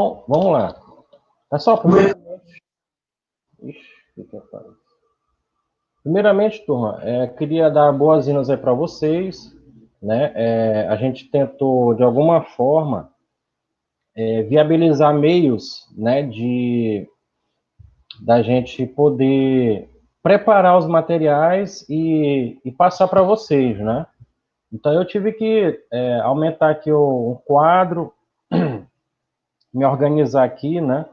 Vamos lá. Pessoal, primeiramente, turma, queria dar boas-vindas aí para vocês, né? A gente tentou, de alguma forma, viabilizar meios, né, da gente poder preparar os materiais e passar para vocês, né? Então, eu tive que aumentar aqui o quadro, me organizar aqui, né?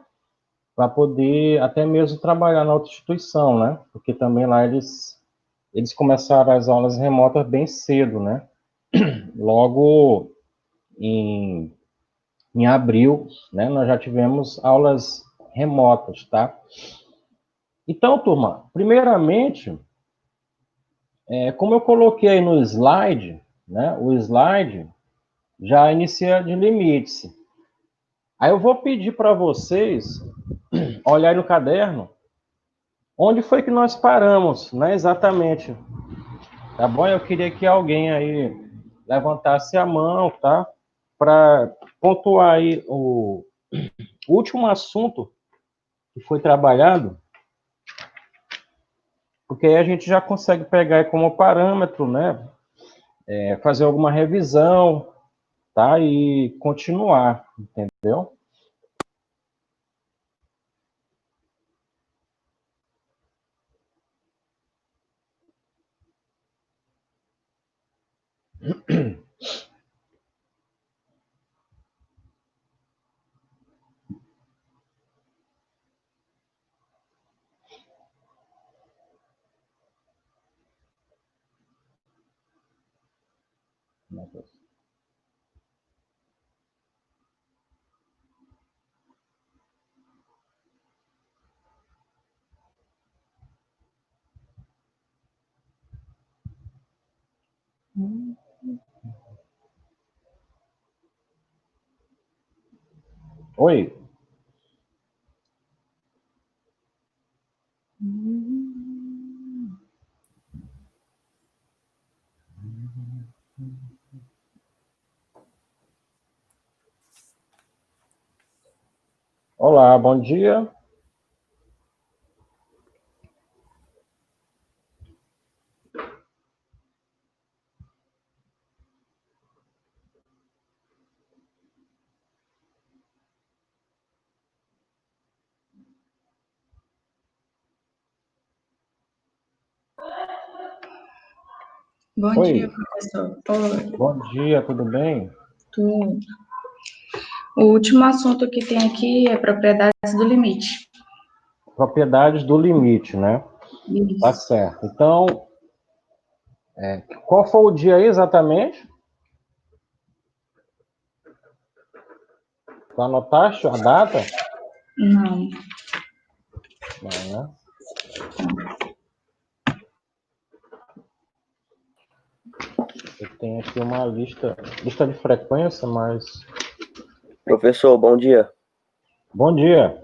Para poder até mesmo trabalhar na outra instituição, né? Porque também lá eles começaram as aulas remotas bem cedo, né? Logo em abril, né? Nós já tivemos aulas remotas, tá? Então, turma, primeiramente, como eu coloquei aí no slide, né? O slide já inicia de limites. Aí eu vou pedir para vocês olharem no caderno onde foi que nós paramos, né? Exatamente. Tá bom? Eu queria que alguém aí levantasse a mão, tá? Para pontuar aí o último assunto que foi trabalhado, porque aí a gente já consegue pegar aí como parâmetro, né? Fazer alguma revisão, tá? E continuar, entendeu? Oi. Olá, bom dia. Bom Oi. dia, professor. Oi. Bom dia, tudo bem? Tudo. O último assunto que tem aqui é propriedades do limite. Propriedades do limite, né? Tá Isso. certo. Então, qual foi o dia aí exatamente? Tu anotaste a data? Não. Não, né? Eu tenho aqui uma lista de frequência, mas... Professor, bom dia. Bom dia.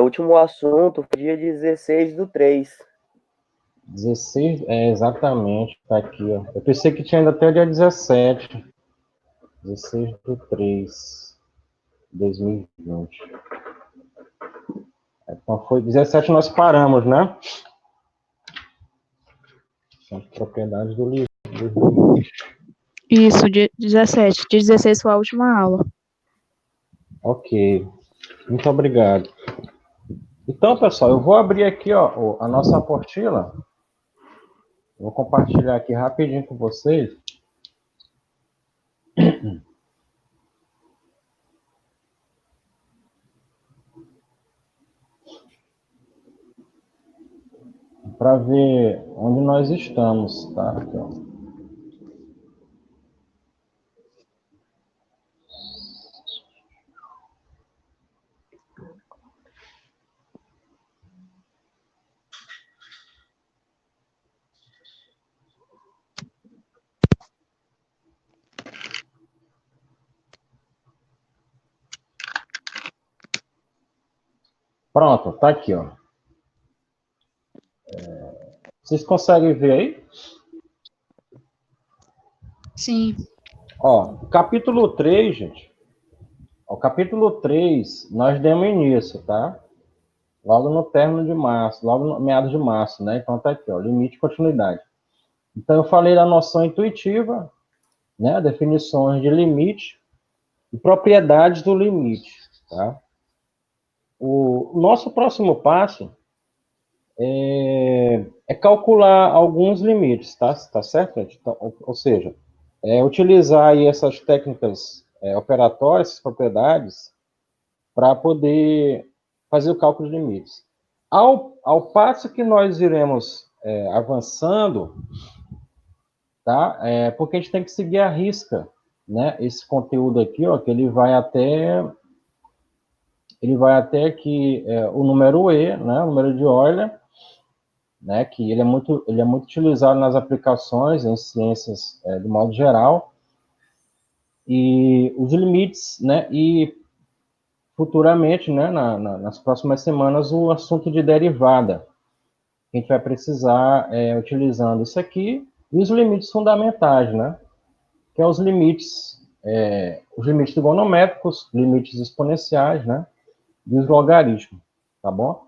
Último assunto foi dia 16/3. 16, exatamente, tá aqui, ó. Eu pensei que tinha ainda até o dia 17. 16/3/2020. Então foi 17 nós paramos, né? São propriedades do livro. Isso, dia 17. Dia 16 foi a última aula. Ok, muito obrigado. Então, pessoal, eu vou abrir aqui, ó, a nossa apostila. Vou compartilhar aqui rapidinho com vocês. Para ver onde nós estamos, tá? Aqui, ó. Pronto, tá aqui, ó. Vocês conseguem ver aí? Sim. Ó, capítulo 3, gente, O capítulo 3, nós demos início, tá? Logo no término de março, logo no meados de março, né? Então tá aqui, ó, limite e continuidade. Então eu falei da noção intuitiva, né? Definições de limite e propriedades do limite, tá? O nosso próximo passo é calcular alguns limites, tá certo, gente? Então, ou seja, utilizar aí essas técnicas operatórias, essas propriedades, para poder fazer o cálculo de limites. Ao passo que nós iremos avançando, tá? Porque a gente tem que seguir a risca, né? Esse conteúdo aqui, ó, que ele vai aqui o número E, né? O número de Euler, né? Que ele é muito utilizado nas aplicações em ciências de modo geral, e os limites, né? E futuramente, né? Nas próximas semanas, o assunto de derivada. A gente vai precisar utilizando isso aqui e os limites fundamentais, né? Que é os limites trigonométricos, limites exponenciais, né? E os logaritmos, tá bom?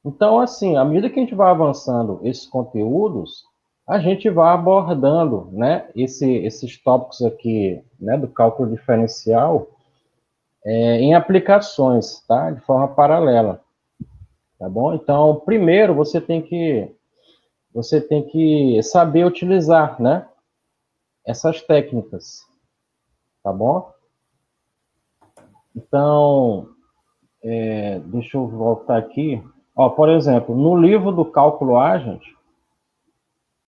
Então, assim, à medida que a gente vai avançando esses conteúdos, a gente vai abordando, né, esses tópicos aqui, né, do cálculo diferencial, em aplicações, tá? De forma paralela, tá bom? Então, primeiro você tem que saber utilizar, né, essas técnicas, tá bom? Então, deixa eu voltar aqui. Ó, por exemplo, no livro do cálculo Agent,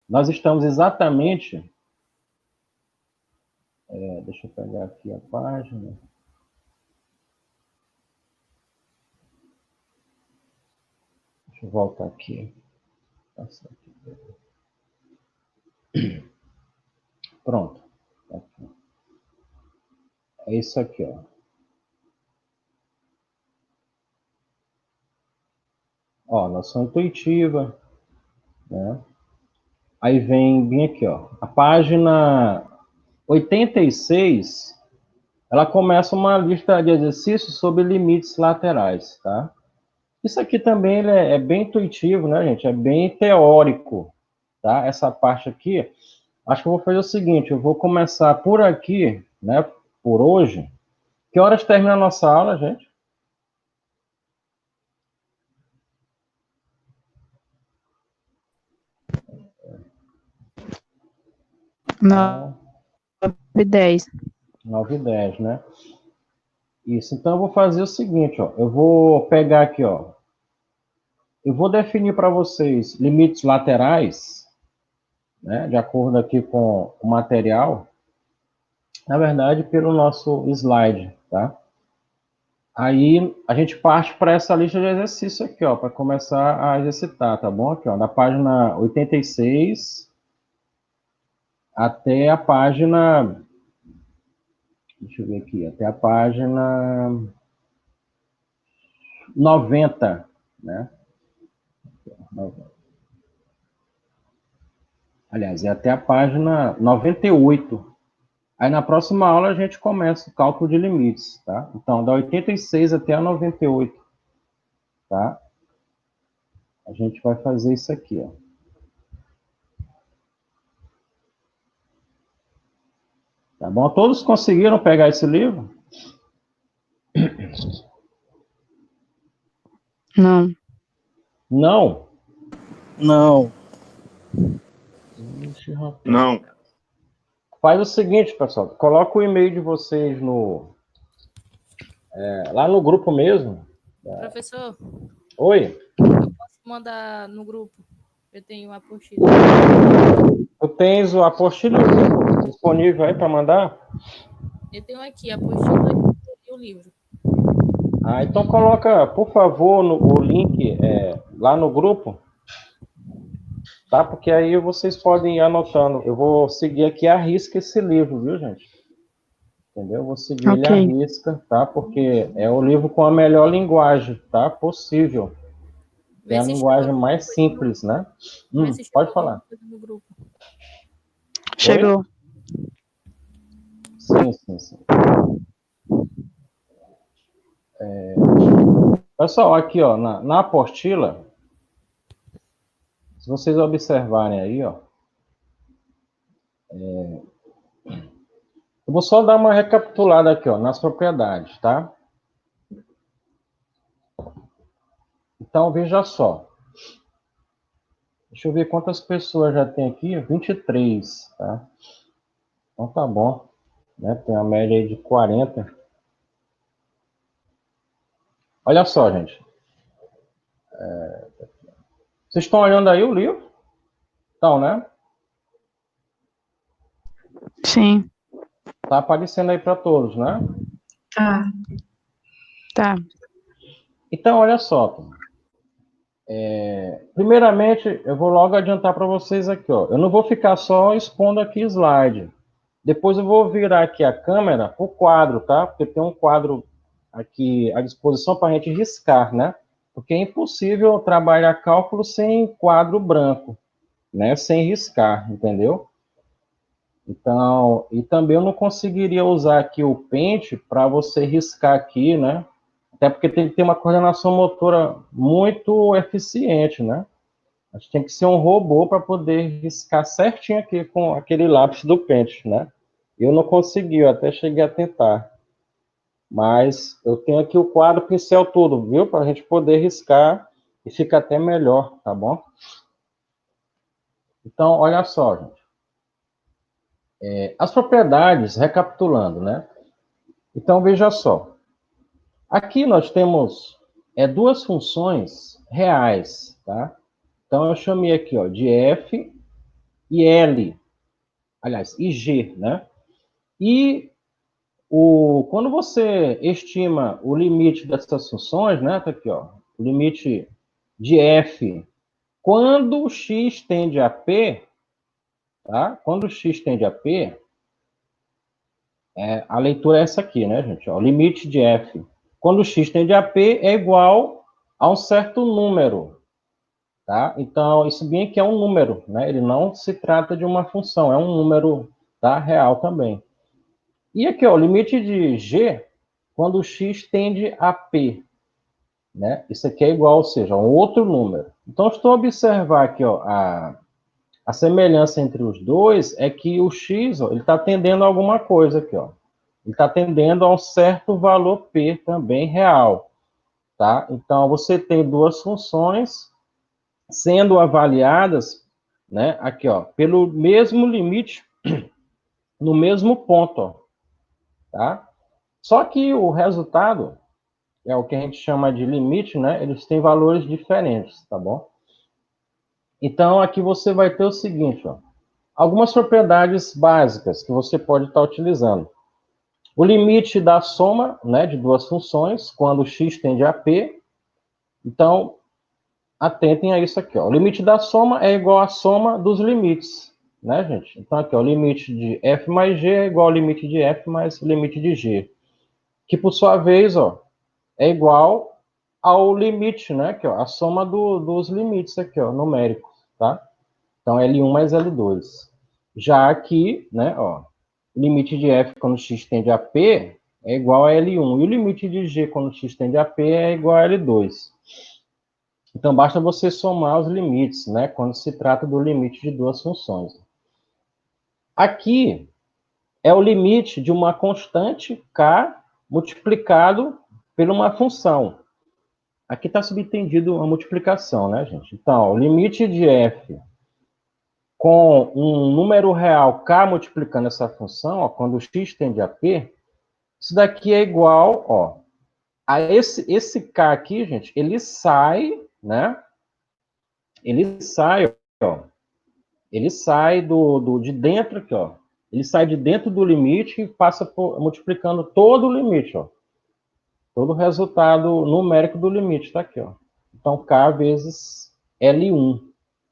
nós estamos exatamente... deixa eu pegar aqui a página. Deixa eu voltar aqui. Pronto. É isso aqui, ó. Ó, noção intuitiva, né? Aí vem bem aqui, ó. A página 86, ela começa uma lista de exercícios sobre limites laterais, tá? Isso aqui também ele é bem intuitivo, né, gente? É bem teórico, tá? Essa parte aqui. Acho que eu vou fazer o seguinte, eu vou começar por aqui, né, por hoje. Que horas termina a nossa aula, gente? Nove e 10. 9h10, né? Isso, então eu vou fazer o seguinte, ó. Eu vou pegar aqui, ó. Eu vou definir para vocês limites laterais, né, de acordo aqui com o material, na verdade, pelo nosso slide, tá? Aí a gente parte para essa lista de exercícios aqui, ó, para começar a exercitar, tá bom? Aqui, ó, da página 86 até a página... Deixa eu ver aqui, até a página 90, né? Aliás, é até a página 98. Aí na próxima aula a gente começa o cálculo de limites, tá? Então, da 86 até a 98, tá? A gente vai fazer isso aqui, ó. Tá bom? Todos conseguiram pegar esse livro? Não. Não? Não. Ixi, rapaz. Não. Faz o seguinte, pessoal. Coloca o e-mail de vocês lá no grupo mesmo. Professor, Oi? eu posso mandar no grupo? Eu tenho uma apostila. Tu tens o apostila disponível aí para mandar? Eu tenho aqui a apostila e o livro. Ah, então coloca, por favor, o link lá no grupo, tá? Porque aí vocês podem ir anotando. Eu vou seguir aqui à risca esse livro, viu, gente? Entendeu? Eu vou seguir ele à Ok. risca, tá? Porque é o livro com a melhor linguagem, tá? Possível. Tem Vê a se chegou linguagem alguma mais coisa simples, né? Vê se chegou Pode alguma falar. coisa no grupo. Chegou. Sim, sim, sim. Pessoal, aqui, ó, na apostila, se vocês observarem aí, ó, eu vou só dar uma recapitulada aqui, ó, nas propriedades, tá? Então, veja só. Deixa eu ver quantas pessoas já tem aqui. 23, tá? Então tá bom, né? Tem uma média aí de 40. Olha só, gente. Vocês estão olhando aí o livro? Então, né? Sim. Tá aparecendo aí para todos, né? Tá. Tá. Então, olha só. Primeiramente, eu vou logo adiantar para vocês aqui, ó. Eu não vou ficar só expondo aqui slide. Depois eu vou virar aqui a câmera para o quadro, tá? Porque tem um quadro aqui à disposição para a gente riscar, né? Porque é impossível trabalhar cálculo sem quadro branco, né? Sem riscar, entendeu? Então, e também eu não conseguiria usar aqui o pente para você riscar aqui, né? Até porque tem que ter uma coordenação motora muito eficiente, né? A gente tem que ser um robô para poder riscar certinho aqui com aquele lápis do pente, né? Eu não consegui, eu até cheguei a tentar. Mas eu tenho aqui o quadro pincel tudo, viu? Para a gente poder riscar e fica até melhor, tá bom? Então, olha só, gente. As propriedades, recapitulando, né? Então, veja só. Aqui nós temos duas funções reais, tá? Então, eu chamei aqui, ó, de f e l. Aliás, e g, né? E quando você estima o limite dessas funções, né? Tá aqui, ó. O limite de f quando x tende a p, tá? Quando x tende a p, a leitura é essa aqui, né, gente? Ó, o limite de f quando x tende a p é igual a um certo número, tá? Então, isso bem que é um número, né? Ele não se trata de uma função, é um número, tá? Real também. E aqui, ó, o limite de g quando x tende a p, né? Isso aqui é igual, ou seja, a um outro número. Então, estou a observar aqui, ó, a semelhança entre os dois é que o x, ó, ele está tendendo a alguma coisa aqui, ó. Ele está tendendo a um certo valor p também real, tá? Então, você tem duas funções sendo avaliadas, né? Aqui, ó, pelo mesmo limite, no mesmo ponto, ó, tá? Só que o resultado é o que a gente chama de limite, né? Eles têm valores diferentes, tá bom? Então, aqui você vai ter o seguinte, ó. Algumas propriedades básicas que você pode estar utilizando. O limite da soma, né, de duas funções, quando x tende a p. Então, atentem a isso aqui, ó. O limite da soma é igual à soma dos limites, né, gente? Então, aqui, ó, o limite de f mais g é igual ao limite de f mais o limite de g. Que, por sua vez, ó, é igual ao limite, né, aqui, ó, a soma dos limites aqui, ó, numéricos, tá? Então, L1 mais L2. Já aqui, né, ó, o limite de f quando x tende a p é igual a L1. E o limite de g quando x tende a p é igual a L2. Então, basta você somar os limites, né, quando se trata do limite de duas funções. Aqui é o limite de uma constante k multiplicado por uma função. Aqui está subentendido a multiplicação, né, gente? Então, o limite de f com um número real k multiplicando essa função, ó, quando x tende a p, isso daqui é igual, ó, a esse k aqui, gente, ele sai, né? Ele sai, ó, ele sai de dentro aqui, ó. Ele sai de dentro do limite e passa multiplicando todo o limite, ó. Todo o resultado numérico do limite tá aqui, ó. Então, k vezes L1,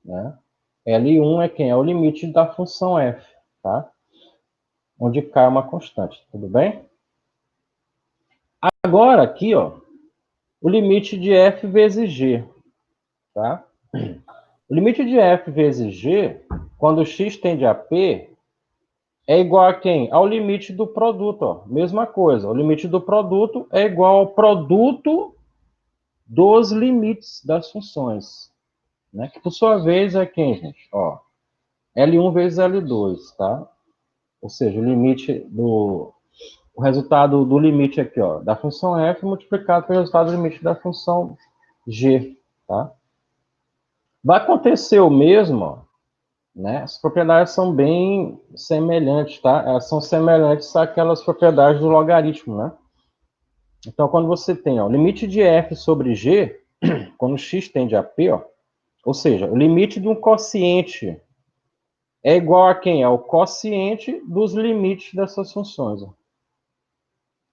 né? L1 é quem? É o limite da função f, tá? Onde k é uma constante, tudo bem? Agora, aqui, ó, o limite de f vezes g, tá? O limite de f vezes g, quando x tende a p, é igual a quem? Ao limite do produto, ó. Mesma coisa, o limite do produto é igual ao produto dos limites das funções, né? Que por sua vez é quem, gente? Ó, L1 vezes L2, tá? Ou seja, o limite do... O resultado do limite aqui, ó, da função f multiplicado pelo resultado do limite da função g, tá? Vai acontecer o mesmo, ó, né? As propriedades são bem semelhantes, tá? Elas são semelhantes àquelas propriedades do logaritmo, né? Então, quando você tem ó, o limite de f sobre g, quando x tende a p, ó, ou seja, o limite de um quociente é igual a quem? É o quociente dos limites dessas funções. Ó.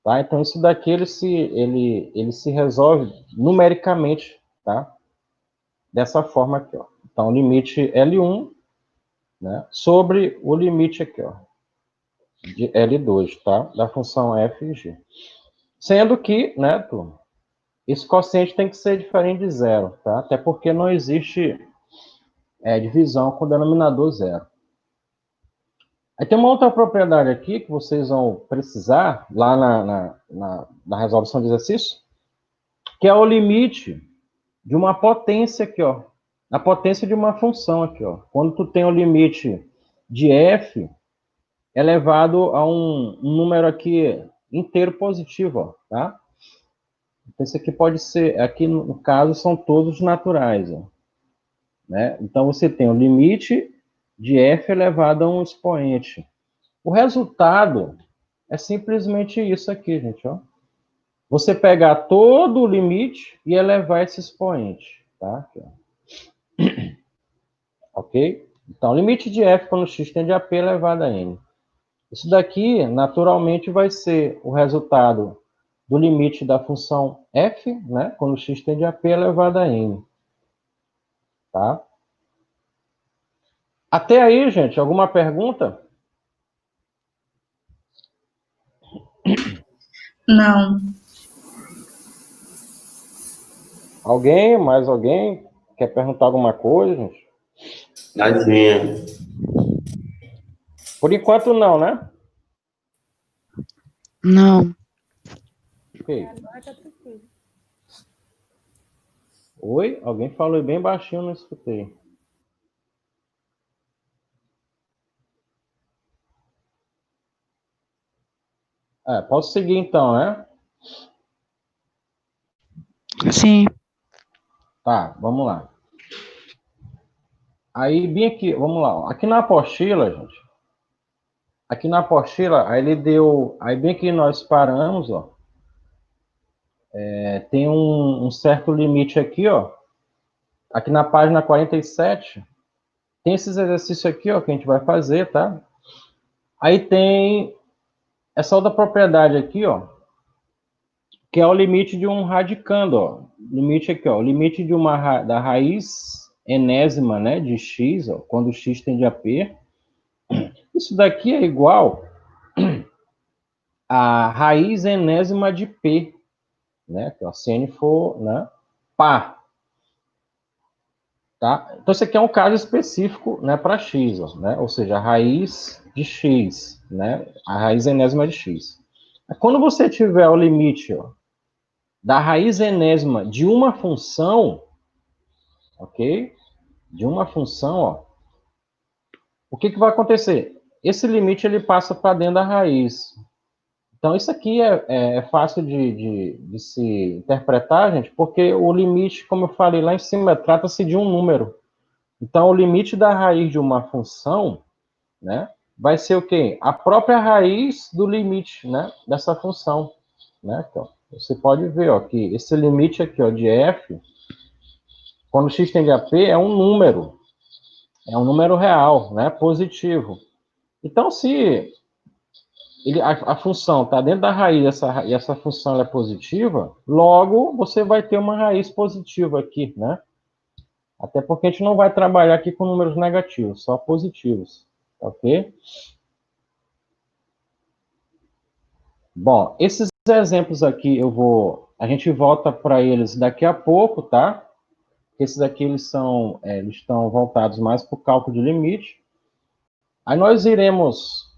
Tá? Então, isso daqui ele se resolve numericamente, tá? Dessa forma aqui. Ó. Então, o limite L1, né, sobre o limite aqui, ó, de L2, tá? Da função f e g. Sendo que, né, turma, esse quociente tem que ser diferente de zero, tá? Até porque não existe divisão com denominador zero. Aí tem uma outra propriedade aqui que vocês vão precisar lá na resolução de exercício, que é o limite de uma potência aqui, ó. A potência de uma função aqui, ó. Quando tu tem o limite de f elevado a um número aqui inteiro positivo, ó, tá? Então, isso aqui pode ser, aqui no caso, são todos naturais, ó. Né? Então, você tem o limite de f elevado a um expoente. O resultado é simplesmente isso aqui, gente. Ó. Você pegar todo o limite e elevar esse expoente. Tá? Aqui, ok? Então, limite de f quando x tende a p elevado a n. Isso daqui, naturalmente, vai ser o resultado do limite da função f, né? Quando x tende a p elevado a n. Tá? Até aí, gente, alguma pergunta? Não. Alguém? Mais alguém? Quer perguntar alguma coisa, gente? Nadinha. Por enquanto, não, né? Não. Ok. Agora tá tranquilo. Oi? Alguém falou bem baixinho, não escutei. Posso seguir então, né? Sim. Tá, vamos lá. Aí, bem aqui, vamos lá. Ó. Aqui na apostila, gente. Aqui na apostila, aí ele deu. Aí, bem que nós paramos, ó. Tem um certo limite aqui, ó. Aqui na página 47, tem esses exercícios aqui, ó, que a gente vai fazer, tá? Aí tem essa outra propriedade aqui, ó, que é o limite de um radicando, ó. Limite aqui, ó, limite de da raiz enésima, né, de x, ó, quando x tende a p. Isso daqui é igual a raiz enésima de p, né, que ó, se n for, né, par. Tá? Então, isso aqui é um caso específico, né, para x, ó, né? Ou seja, a raiz de x, né? A raiz enésima de x. Quando você tiver o limite ó, da raiz enésima de uma função, ok? De uma função, ó, o que vai acontecer? Esse limite ele passa para dentro da raiz. Então, isso aqui é fácil de se interpretar, gente, porque o limite, como eu falei lá em cima, trata-se de um número. Então, o limite da raiz de uma função, né, vai ser o quê? A própria raiz do limite, né, dessa função, né? Então, você pode ver, ó, que esse limite aqui, ó, de f, quando x tende a p, é um número real, né, positivo. Então, se a função está dentro da raiz e essa função é positiva, logo você vai ter uma raiz positiva aqui, né? Até porque a gente não vai trabalhar aqui com números negativos, só positivos, ok? Bom, esses exemplos aqui a gente volta para eles daqui a pouco, tá? Esses aqui eles estão voltados mais para o cálculo de limite. Aí nós iremos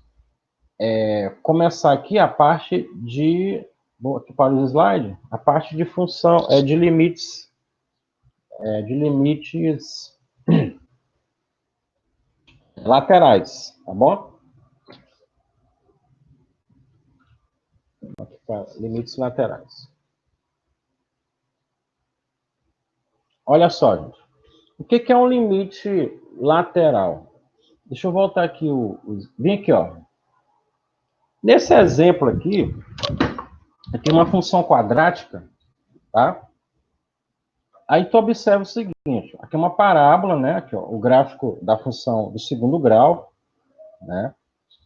começar aqui a parte Vou aqui para os slides. A parte de função é de limites. Laterais, tá bom? Aqui para limites laterais. Olha só, gente. O que é um limite lateral? Deixa eu voltar aqui. Vem aqui, ó. Nesse exemplo aqui, tem uma função quadrática, tá? Aí tu observa o seguinte, aqui é uma parábola, né? Aqui, ó, o gráfico da função do segundo grau, né?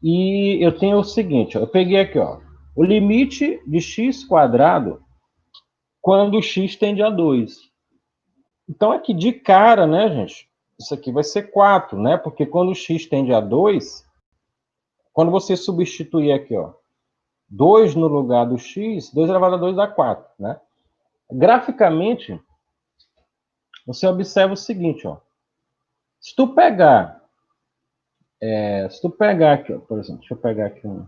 E eu tenho o seguinte, ó, eu peguei aqui, ó, o limite de x quadrado quando x tende a 2. Então, aqui de cara, né, gente, isso aqui vai ser 4, né? Porque quando x tende a 2, quando você substituir aqui, ó, 2 no lugar do x, 2 elevado a 2 dá 4, né? Graficamente, você observa o seguinte, ó. Se tu pegar aqui, ó, por exemplo, deixa eu pegar aqui um.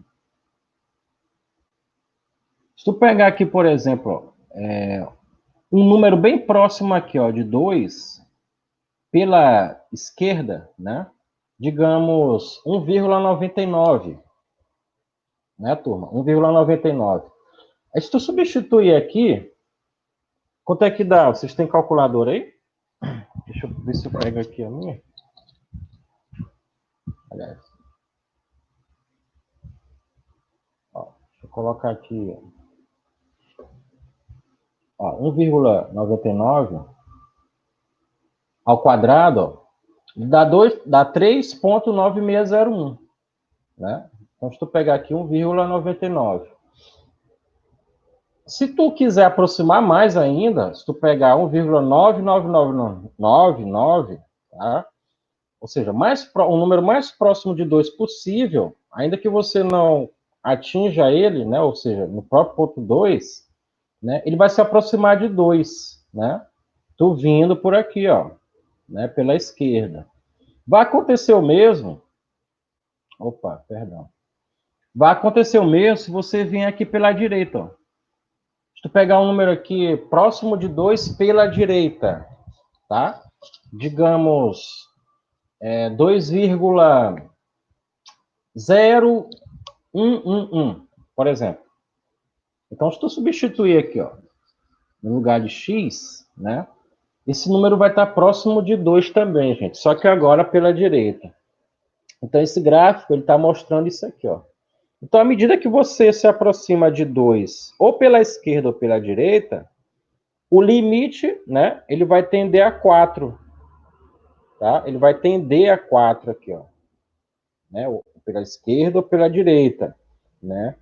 Se tu pegar aqui, por exemplo, ó, um número bem próximo aqui, ó, de 2, pela esquerda, né? Digamos 1,99, né, turma? 1,99. Aí se tu substituir aqui, quanto é que dá? Vocês têm calculadora aí? Deixa eu ver se eu pego aqui a minha. Aliás. Ó, deixa eu colocar aqui. Ó, 1,99 ao quadrado, ó, dá 3,9601, né? Então, se tu pegar aqui 1,99. Se tu quiser aproximar mais ainda, se tu pegar 1,99999, tá? Ou seja, um número mais próximo de 2 possível, ainda que você não atinja ele, né? Ou seja, no próprio ponto 2, né? Ele vai se aproximar de 2, né? Tu vindo por aqui, ó, né? Pela esquerda. Vai acontecer o mesmo. Opa, perdão. Vai acontecer o mesmo se você vir aqui pela direita, ó. Se tu pegar um número aqui próximo de 2 pela direita, tá? Digamos 2,0111, por exemplo. Então, se tu substituir aqui, ó, no lugar de x, né? Esse número vai estar próximo de 2 também, gente. Só que agora pela direita. Então, esse gráfico, ele está mostrando isso aqui, ó. Então, à medida que você se aproxima de 2, ou pela esquerda ou pela direita, o limite, né, ele vai tender a 4. Tá? Ele vai tender a 4 aqui, ó. Né, ou pela esquerda ou pela direita, né?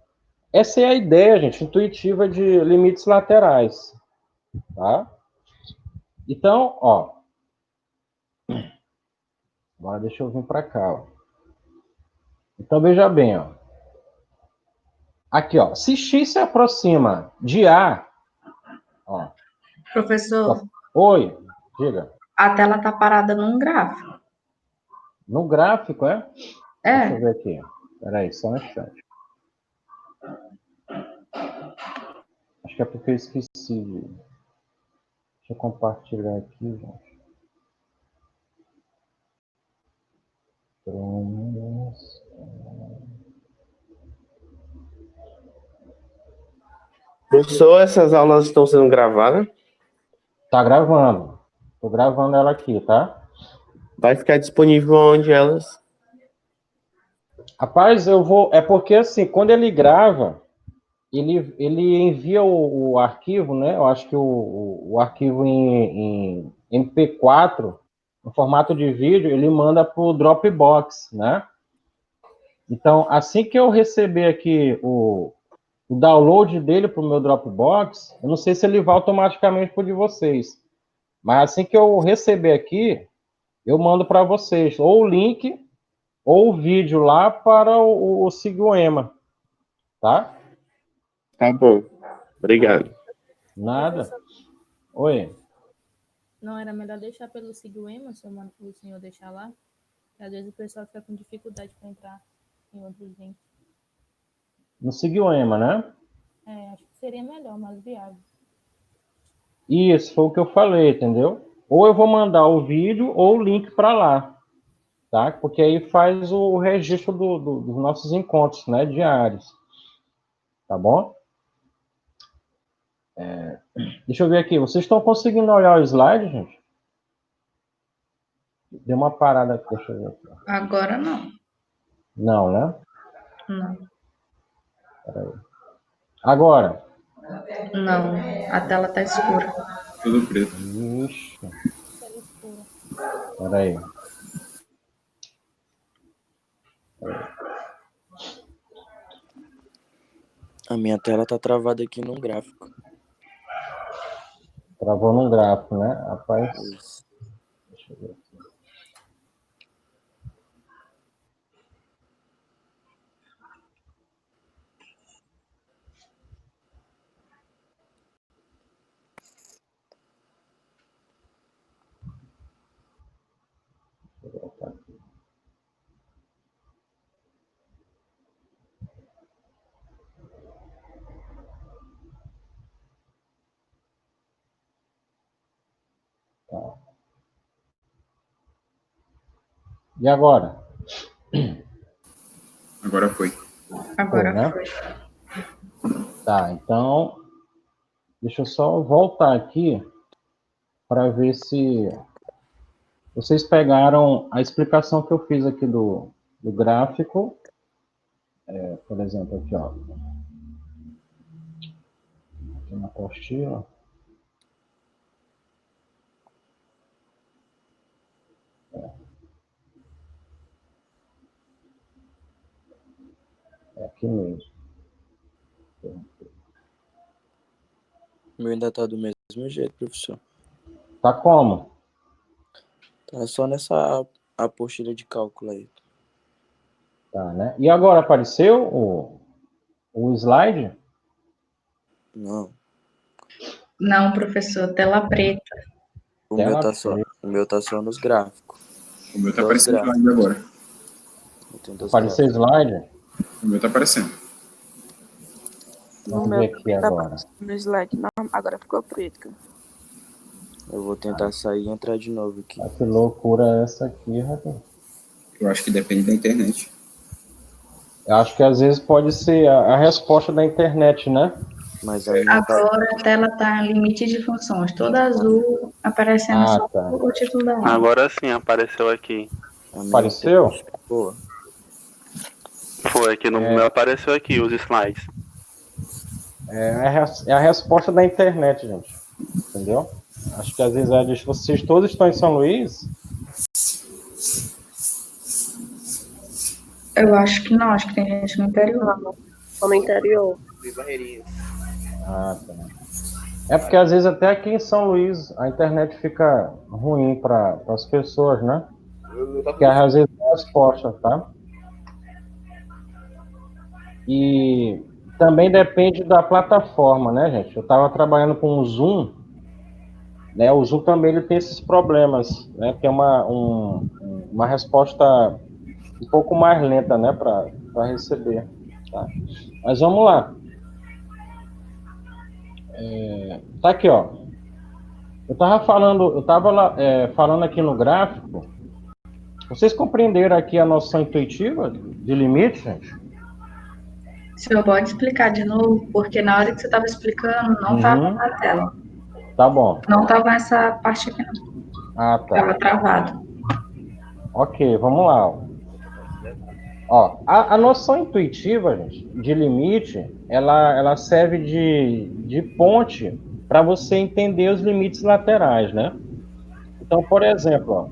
Essa é a ideia, gente, intuitiva de limites laterais, tá? Então, ó. Agora deixa eu vir para cá, ó. Então, veja bem, ó. Aqui, ó. Se x se aproxima de A, ó. Professor, Oi, diga. a tela tá parada num gráfico. No gráfico, é? Deixa eu É, ver aqui. Peraí, só um instante. Acho que é porque eu esqueci. Deixa eu compartilhar aqui, gente. Professor, essas aulas estão sendo gravadas? Tá gravando. Tô gravando ela aqui, tá? Vai ficar disponível onde elas? Rapaz, eu vou. É porque assim, quando ele grava, ele envia o arquivo, né? Eu acho que o arquivo em MP4, no formato de vídeo, ele manda para o Dropbox, né? Então, assim que eu receber aqui o download dele para o meu Dropbox, eu não sei se ele vai automaticamente para o de vocês, mas assim que eu receber aqui, eu mando para vocês ou o link ou o vídeo lá para o Siguema, tá? Tá bom. Obrigado. Nada. Professor, Oi. não era melhor deixar pelo Siguema, se o senhor deixar lá? Às vezes o pessoal fica com dificuldade para entrar em outros links. No Siguema, né? Acho que seria melhor, mais viável. Isso, foi o que eu falei, entendeu? Ou eu vou mandar o vídeo ou o link para lá, tá? Porque aí faz o registro dos nossos encontros, né, diários. Tá bom? Deixa eu ver aqui. Vocês estão conseguindo olhar o slide, gente? Deu uma parada aqui, deixa eu ver aqui. Agora não. Não, né? Não. Peraí. Agora. Não. A tela tá escura. Tudo preto. Ixi. Tela escura. Peraí. A minha tela tá travada aqui num gráfico. Travou no gráfico, né? Rapaz. Isso. Deixa eu ver aqui. Deixa eu voltar aqui. Tá. E agora? Agora foi. Agora né? foi. Tá, então, deixa eu só voltar aqui para ver se vocês pegaram a explicação que eu fiz aqui do gráfico. Por exemplo, aqui, ó. Aqui na apostila. É aqui mesmo. O meu ainda tá do mesmo jeito, professor. Tá como? Tá só nessa apostila de cálculo aí. Tá, né? E agora apareceu o slide? Não. Não, professor, tela preta. O Tela meu tá só nos gráficos. O meu tá Dois aparecendo gráficos. slide agora. Eu tenho dois Apareceu gráficos. slide? O meu tá aparecendo. Vamos No ver meu aqui tá agora. aparecendo no slide, não, agora ficou preto. Eu vou tentar sair e entrar de novo aqui. Ah, que loucura é essa aqui, rapaz. Eu acho que depende da internet. Eu acho que às vezes pode ser a resposta da internet, né? Mas a minha tá... Agora a tela tá em limite de funções, toda azul, aparecendo Ah, só tá. o título da aula. Agora sim, apareceu aqui. A minha Apareceu? internet tá boa. Foi aqui no meu, apareceu aqui os slides. É a resposta da internet, gente. Entendeu? Acho que às vezes vocês todos estão em São Luís. Eu acho que não, acho que tem gente no interior. Só no interior. Ah, tá. É porque às vezes até aqui em São Luís a internet fica ruim para as pessoas, né? Porque às vezes é a resposta, tá? E também depende da plataforma, né, gente? Eu estava trabalhando com o Zoom, né? O Zoom também ele tem esses problemas, né? Tem uma resposta um pouco mais lenta, né, para receber, tá? Mas vamos lá. Tá aqui, ó. Eu estava falando aqui no gráfico. Vocês compreenderam aqui a noção intuitiva de limite, gente? O senhor pode explicar de novo, porque na hora que você estava explicando, não estava na tela. Tá bom. Não estava nessa parte aqui, não. Ah, tá. Estava travado. Ok, vamos lá. Ó, a noção intuitiva, gente, de limite, ela serve de ponte para você entender os limites laterais, né? Então, por exemplo, ó,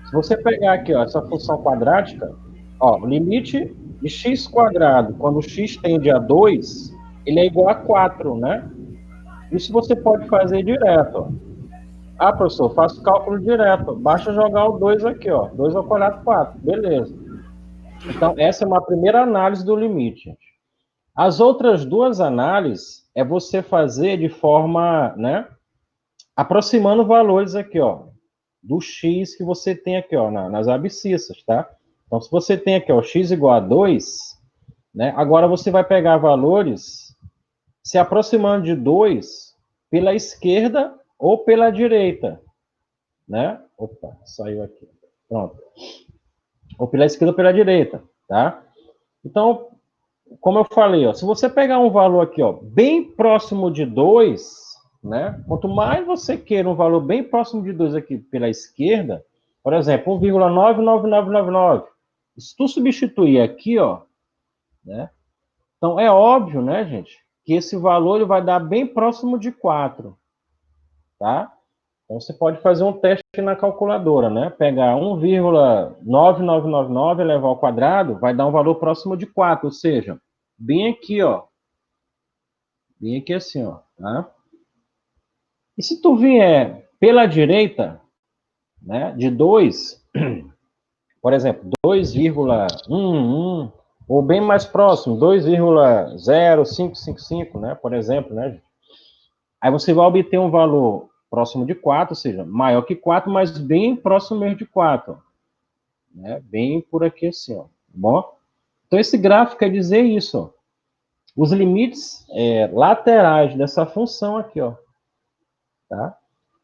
se você pegar aqui, ó, essa função quadrática, ó, o limite de x quadrado, quando x tende a 2, ele é igual a 4, né? Isso você pode fazer direto, ó. Ah, professor, faço cálculo direto. Basta jogar o 2 aqui, ó. 2 ao quadrado, 4. Beleza. Então, essa é uma primeira análise do limite, gente. As outras duas análises é você fazer de forma, né, aproximando valores aqui, ó, do x que você tem aqui, ó, nas abscissas, tá? Então, se você tem aqui, ó, x igual a 2, né, agora você vai pegar valores se aproximando de 2 pela esquerda ou pela direita, né? Opa, saiu aqui. Pronto. Ou pela esquerda ou pela direita, tá? Então, como eu falei, ó, se você pegar um valor aqui, ó, bem próximo de 2, né? Quanto mais você queira um valor bem próximo de 2 aqui pela esquerda, por exemplo, 1,99999. Se tu substituir aqui, ó, né? Então, é óbvio, né, gente, que esse valor ele vai dar bem próximo de 4, tá? Então, você pode fazer um teste na calculadora, né? Pegar 1,9999 elevar ao quadrado, vai dar um valor próximo de 4, ou seja, bem aqui, ó. Bem aqui assim, ó, tá? E se tu vier pela direita, né, de 2, por exemplo, 2,11, ou bem mais próximo, 2,0555, né, por exemplo, né? Aí você vai obter um valor próximo de 4, ou seja, maior que 4, mas bem próximo mesmo de 4. Né? Bem por aqui assim, ó. Tá bom? Então, esse gráfico quer dizer isso, ó. Os limites laterais dessa função aqui, ó. Tá?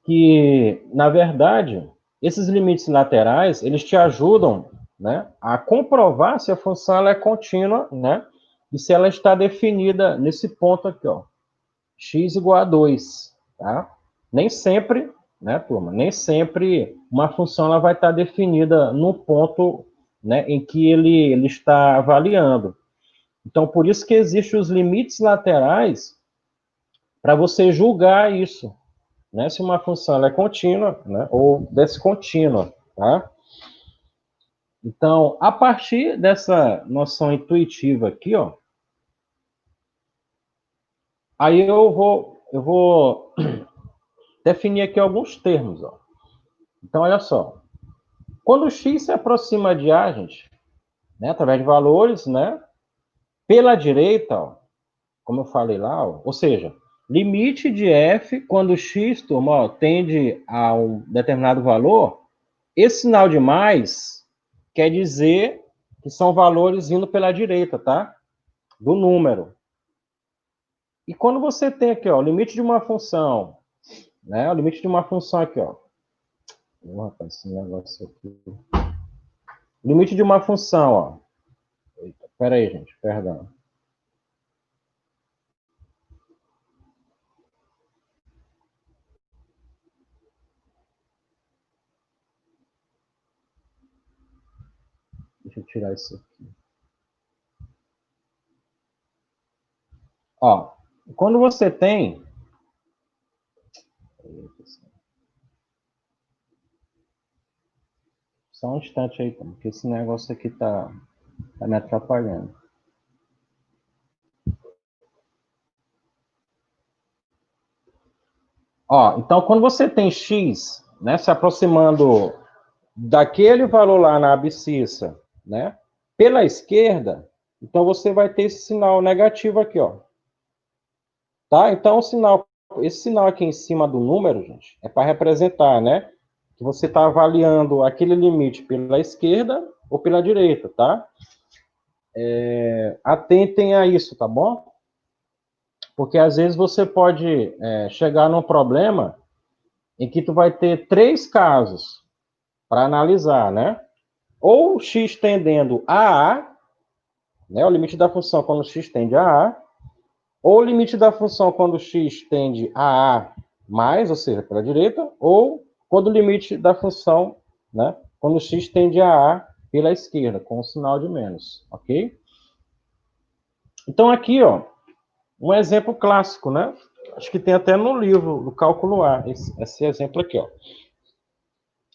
Que, na verdade, esses limites laterais, eles te ajudam, né, a comprovar se a função ela é contínua, né, e se ela está definida nesse ponto aqui, ó, x igual a 2, tá? Nem sempre, né, turma, nem sempre uma função ela vai estar definida no ponto, né, em que ele está avaliando. Então, por isso que existem os limites laterais para você julgar isso, né, se uma função ela é contínua, né, ou descontínua, tá? Então, a partir dessa noção intuitiva aqui, ó, aí eu vou definir aqui alguns termos, ó. Então, olha só. Quando x se aproxima de a, gente, né, através de valores, né, pela direita, ó, como eu falei lá, ó, ou seja, limite de f quando x, turma, ó, tende a um determinado valor, esse sinal de mais quer dizer que são valores indo pela direita, tá? Do número. E quando você tem aqui, ó, o limite de uma função, né, o limite de uma função aqui, ó. Rapaz, esse negócio aqui. Limite de uma função, ó. Eita, pera aí, gente, perdão. Deixa eu tirar isso aqui. Ó, quando você tem... Só um instante aí, porque esse negócio aqui tá me atrapalhando. Ó, então, quando você tem x, né, se aproximando daquele valor lá na abscissa, né, pela esquerda, então você vai ter esse sinal negativo aqui, ó. Tá? Então, esse sinal aqui em cima do número, gente, é para representar, né, que você está avaliando aquele limite pela esquerda ou pela direita, tá? Atentem a isso, tá bom? Porque às vezes você pode chegar num problema em que tu vai ter 3 casos para analisar, né? Ou x tendendo a A, né? O limite da função quando x tende a A, ou o limite da função quando x tende a A mais, ou seja, pela direita, ou quando o limite da função, né? Quando x tende a A pela esquerda, com o sinal de menos, ok? Então aqui, ó, um exemplo clássico, né? Acho que tem até no livro do Cálculo A, esse exemplo aqui, ó.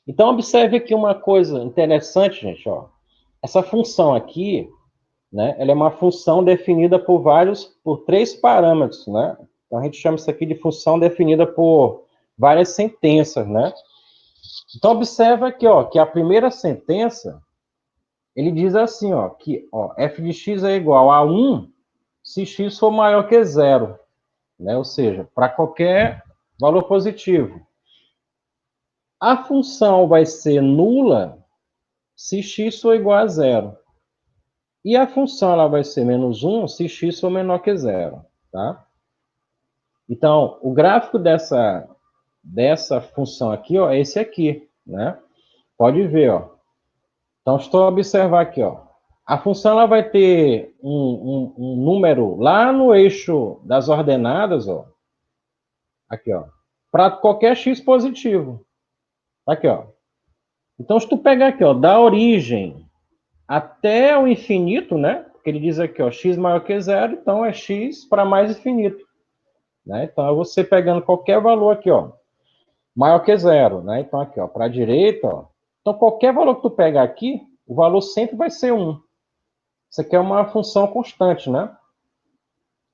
Então, observe aqui uma coisa interessante, gente, ó. Essa função aqui, né, ela é uma função definida por 3 parâmetros, né? Então, a gente chama isso aqui de função definida por várias sentenças, né? Então, observa aqui, ó, que a primeira sentença, ele diz assim, ó, que ó, f de x é igual a 1 se x for maior que 0, né? Ou seja, para qualquer valor positivo. A função vai ser nula se x for igual a 0. E a função ela vai ser menos 1 se x for menor que 0, tá? Então, o gráfico dessa função aqui, ó, é esse aqui, né? Pode ver, ó. Então, estou a observar aqui, ó. A função ela vai ter um número lá no eixo das ordenadas, ó. Aqui, ó. Para qualquer x positivo. Tá aqui, ó. Então, se tu pegar aqui, ó, da origem até o infinito, né? Porque ele diz aqui, ó, x maior que zero, então é x para mais infinito. Né? Então, é você pegando qualquer valor aqui, ó, maior que zero, né? Então, aqui, ó, para a direita, ó. Então, qualquer valor que tu pegar aqui, o valor sempre vai ser 1. Isso aqui é uma função constante, né?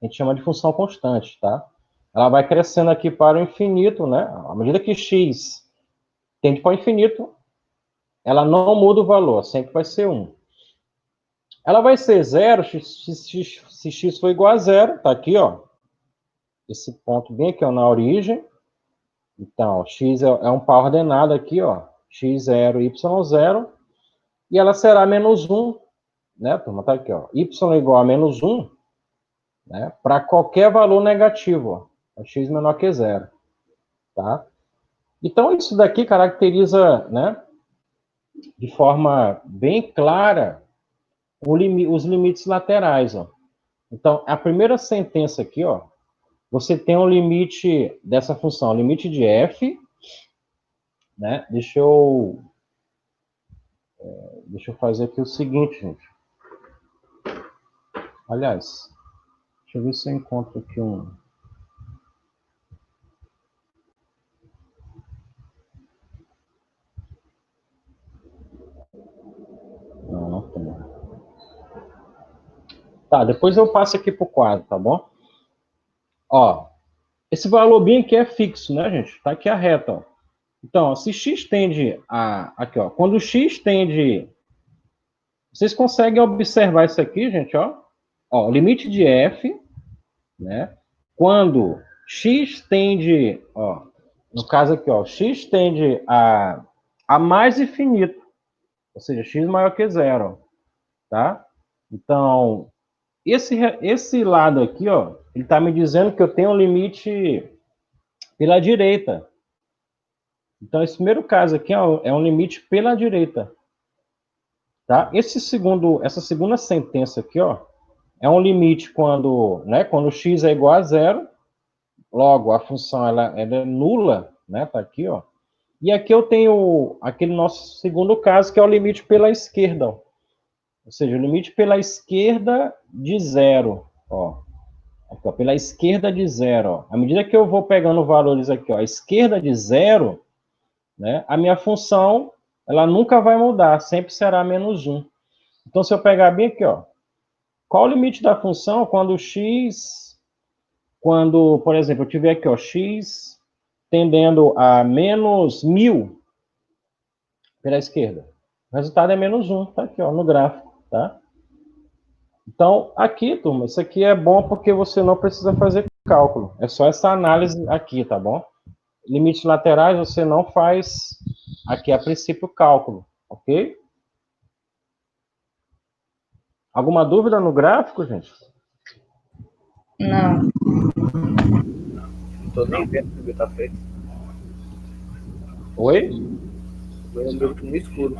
A gente chama de função constante, tá? Ela vai crescendo aqui para o infinito, né? À medida que x tende para o infinito, ela não muda o valor, sempre vai ser 1. Ela vai ser zero se x for igual a zero, tá aqui, ó. Esse ponto bem aqui, ó, na origem. Então, x é um par ordenado aqui, ó. x0, y0. E ela será menos 1, né, turma? Tá aqui, ó. Y igual a menos 1, né? Para qualquer valor negativo, ó. X menor que zero, tá? Então, isso daqui caracteriza, né, de forma bem clara os limites laterais, ó. Então, a primeira sentença aqui, ó, você tem um limite dessa função, limite de f, né? Deixa eu fazer aqui o seguinte, gente. Aliás, deixa eu ver se eu encontro aqui um... Não, não tem. Tá, depois eu passo aqui pro quadro, tá bom? Ó, esse valor bem aqui é fixo, né, gente? Tá aqui a reta, ó. Então, ó, se x tende a... Aqui, ó. Quando x tende... Vocês conseguem observar isso aqui, gente, ó? Ó, limite de f, né? Quando x tende... Ó, no caso aqui, ó. X tende a mais infinito. Ou seja, x maior que zero, tá? Então, esse lado aqui, ó, ele está me dizendo que eu tenho um limite pela direita. Então, esse primeiro caso aqui ó, é um limite pela direita. Tá? Essa segunda sentença aqui, ó, é um limite quando, né, quando x é igual a zero, logo a função ela é nula, né, tá aqui, ó. E aqui eu tenho aquele nosso segundo caso, que é o limite pela esquerda, ó. Ou seja, o limite pela esquerda de zero, ó. Aqui, ó, pela esquerda de zero, ó. À medida que eu vou pegando valores aqui, ó, a esquerda de zero, né, a minha função, ela nunca vai mudar, sempre será menos 1. Então, se eu pegar bem aqui, ó, qual o limite da função quando por exemplo, eu tiver aqui, ó, x tendendo a menos 1000 pela esquerda. O resultado é menos 1, tá aqui, ó, no gráfico, tá? Então, aqui, turma, isso aqui é bom porque você não precisa fazer cálculo. É só essa análise aqui, tá bom? Limites laterais você não faz aqui, a princípio, cálculo, ok? Alguma dúvida no gráfico, gente? Não. Não tô nem vendo o que tá feito. Oi? Tô vendo no escuro.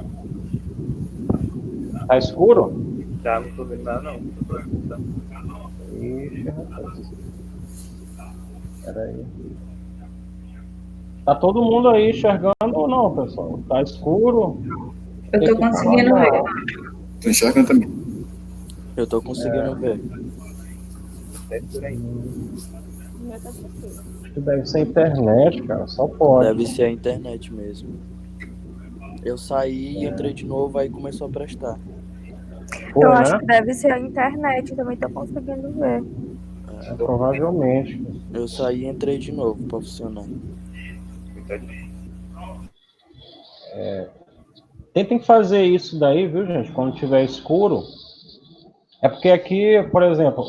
Tá escuro? Tá, não tô vendo nada não. Ixi, rapaz. Peraí. Tá todo mundo aí enxergando ou não, pessoal? Tá escuro? Eu tô conseguindo ver. Tô enxergando também. Eu tô conseguindo ver. Acho que deve ser a internet, cara. Só pode. Deve ser a internet mesmo. Eu saí e entrei de novo, aí começou a prestar. Foi, Eu acho né? que deve ser a internet, também tô conseguindo ver. Provavelmente. Eu saí e entrei de novo pra funcionar. Tentem fazer isso daí, viu, gente? Quando tiver escuro. É porque aqui, por exemplo,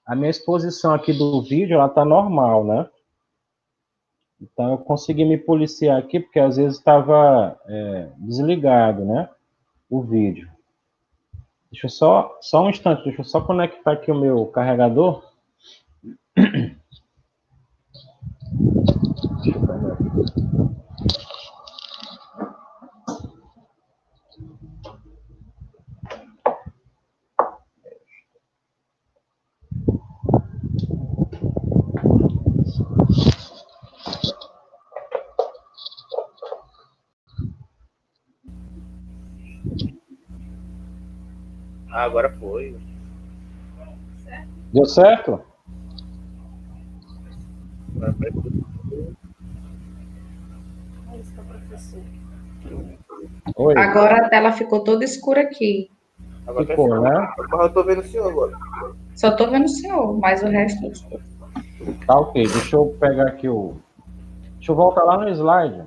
a minha exposição aqui do vídeo, ela tá normal, né? Então eu consegui me policiar aqui, porque às vezes estava desligado, né? O vídeo. Deixa eu só um instante, deixa eu só conectar aqui o meu carregador. Agora foi. Deu certo? Agora foi. Oi. Agora a tela ficou toda escura aqui. Agora Ficou, né? Agora eu tô vendo o senhor agora. Só tô vendo o senhor, mas o resto é escuro. Tá ok, deixa eu pegar aqui o... Deixa eu voltar lá no slide.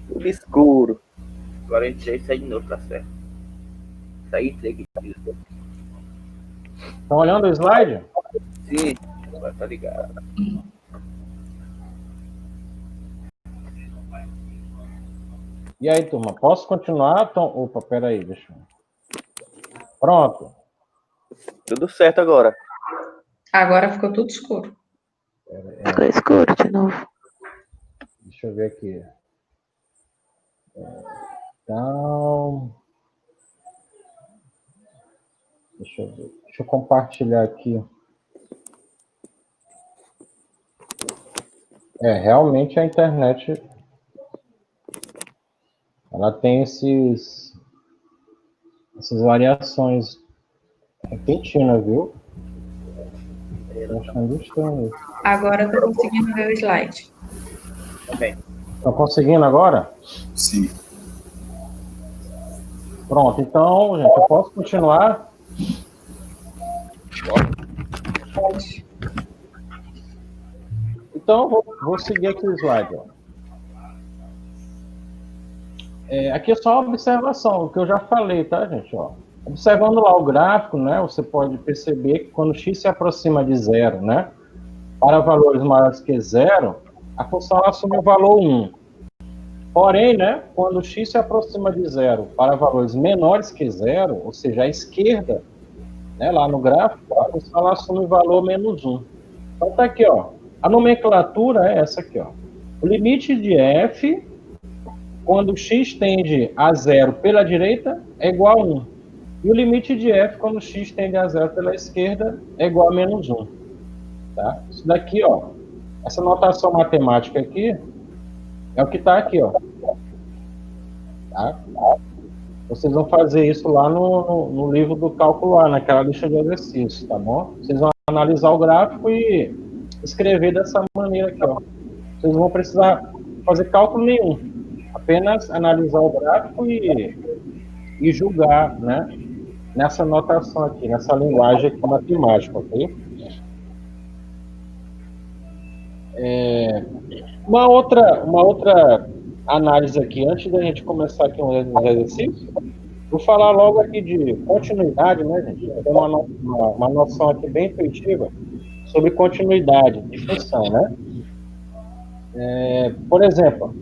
Tudo escuro. Agora eu entrei e saí de novo, tá certo. Saí e entrei aqui. Estão olhando o slide? Sim, agora tá ligado. E aí, turma, posso continuar? Opa, peraí, deixa eu... Pronto. Tudo certo agora. Agora ficou tudo escuro. Ficou escuro de novo. Deixa eu ver aqui. Então... Deixa eu ver. Deixa eu compartilhar aqui. Realmente a internet... Ela tem essas variações repentinas, viu? Estou achando estranho. Agora eu tô conseguindo ver o slide. Também. Estão conseguindo agora? Sim. Pronto, então, gente, eu posso continuar? Pode. Então, vou seguir aqui o slide. Ó. Aqui é só uma observação, o que eu já falei, tá, gente? Ó. Observando lá o gráfico, né, você pode perceber que quando x se aproxima de zero, né, para valores maiores que zero, a função assume o valor 1. Porém, né, quando x se aproxima de zero para valores menores que zero, ou seja, à esquerda, né, lá no gráfico, a função assume o valor menos 1. Então tá aqui, ó. A nomenclatura é essa aqui, ó. O limite de f, quando x tende a zero pela direita, é igual a 1. E o limite de f, quando x tende a zero pela esquerda, é igual a menos 1. Tá? Isso daqui, ó, essa notação matemática aqui, é o que está aqui, ó. Tá? Vocês vão fazer isso lá no livro do cálculo A, naquela lista de exercícios, tá bom? Vocês vão analisar o gráfico e escrever dessa maneira aqui, ó. Vocês não vão precisar fazer cálculo nenhum. Apenas analisar o gráfico e julgar, né? Nessa notação aqui, nessa linguagem aqui matemática, ok? Uma outra análise aqui, antes da gente começar aqui um exercício, vou falar logo aqui de continuidade, né, gente? Tem uma noção aqui bem intuitiva sobre continuidade de função, né? Por exemplo,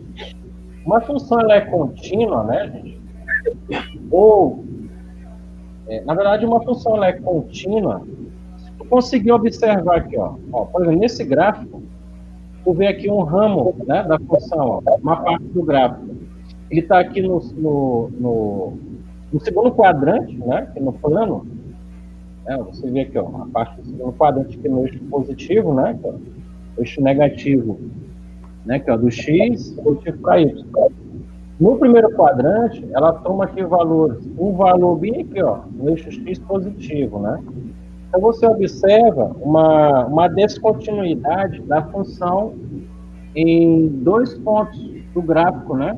uma função ela é contínua, né, gente? Ou, na verdade, uma função ela é contínua. Se tu conseguir observar aqui, ó, por exemplo, nesse gráfico, tu vê aqui um ramo, né, da função, ó, uma parte do gráfico. Ele está aqui no segundo quadrante, né, aqui no plano. Você vê aqui, ó, a parte do segundo quadrante aqui no eixo positivo, né, aqui, ó, eixo negativo, né, aqui, ó, do x positivo para y. No primeiro quadrante, ela toma aqui um valor bem aqui, ó, no eixo x positivo, né? Então, você observa uma descontinuidade da função em 2 pontos do gráfico, né?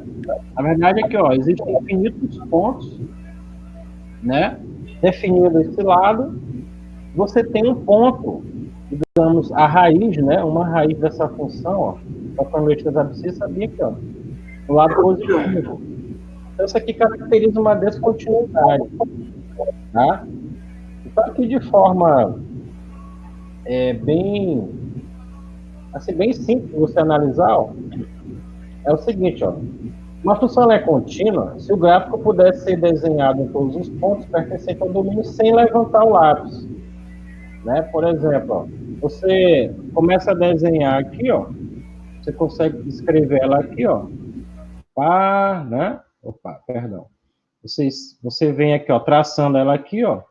A verdade é que, ó, existem infinitos pontos, né? Definido esse lado, você tem um ponto, digamos, a raiz, né? Uma raiz dessa função, ó, para quando eu das abscissas, bem aqui, ó, do lado positivo. Então, isso aqui caracteriza uma descontinuidade, tá? Então, aqui de forma bem simples de você analisar, ó, é o seguinte, ó, uma função ela é contínua se o gráfico pudesse ser desenhado em todos os pontos pertencentes ao domínio sem levantar o lápis. né? Por exemplo, ó, você começa a desenhar aqui, ó, você consegue escrever ela aqui, ó, par, né? Opa, perdão. Você vem aqui, ó, traçando ela aqui, ó.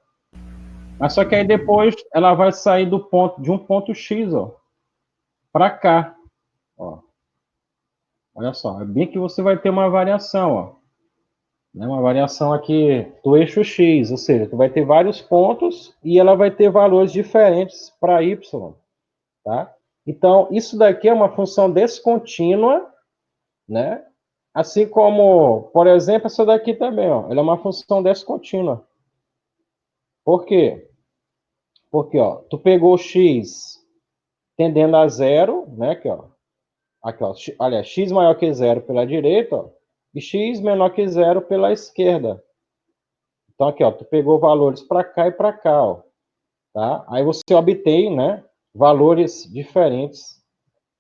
Mas só que aí depois ela vai sair do ponto de um ponto X, ó, para cá, ó. Olha só, é bem que você vai ter uma variação, ó. Né? Uma variação aqui do eixo X, ou seja, tu vai ter vários pontos e ela vai ter valores diferentes para Y, tá? Então, isso daqui é uma função descontínua, né? Assim como, por exemplo, essa daqui também, ó, ela é uma função descontínua. Por quê? Porque, ó, tu pegou x tendendo a zero, né? Aqui, ó, olha, x maior que zero pela direita, ó, e x menor que zero pela esquerda. Então, aqui, ó, tu pegou valores para cá e para cá, ó, tá? Aí você obtém, né, valores diferentes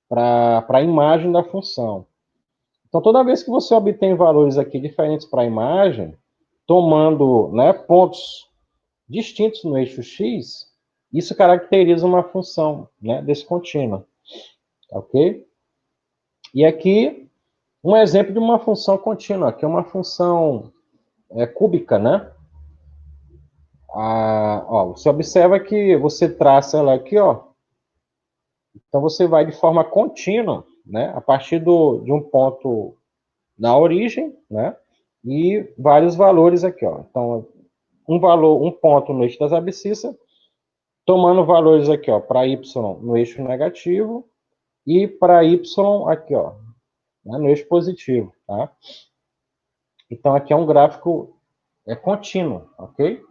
para a imagem da função. Então, toda vez que você obtém valores aqui diferentes para a imagem, tomando, né, pontos distintos no eixo x, isso caracteriza uma função, né, descontínua, ok? E aqui, um exemplo de uma função contínua, que é uma função cúbica, né? Ó, você observa que você traça ela aqui, ó. Então, você vai de forma contínua, né? A partir de um ponto na origem, né? E vários valores aqui, ó. Então, um ponto no eixo das abscissas, tomando valores aqui, ó, para y no eixo negativo e para y aqui, ó, né, no eixo positivo, tá? Então, aqui é um gráfico contínuo, ok?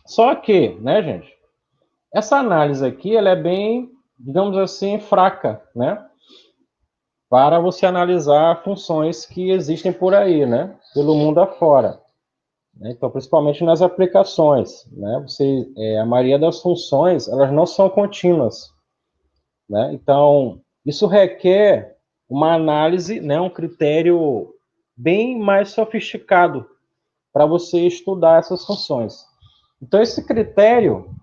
Só que, né, gente, essa análise aqui, ela é bem, digamos assim, fraca, né? Para você analisar funções que existem por aí, né? Pelo mundo afora. Então, principalmente nas aplicações, né? A maioria das funções, elas não são contínuas, né? Então, isso requer uma análise, né? Um critério bem mais sofisticado para você estudar essas funções. Então, esse critério,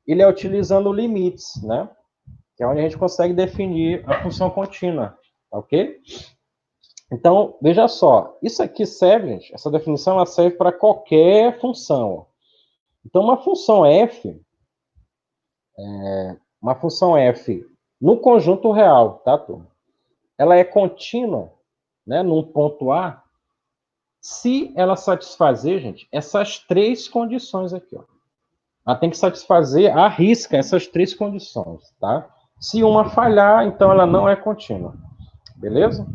ele é utilizando limites, né? Que é onde a gente consegue definir a função contínua, ok? Então, veja só, isso aqui serve, gente, essa definição ela serve para qualquer função. Então, uma função f no conjunto real, tá, turma? Ela é contínua, né, num ponto A, se ela satisfazer, gente, essas três condições aqui, ó. Ela tem que satisfazer à risca essas três condições, tá? Se uma falhar, então ela não é contínua. Beleza?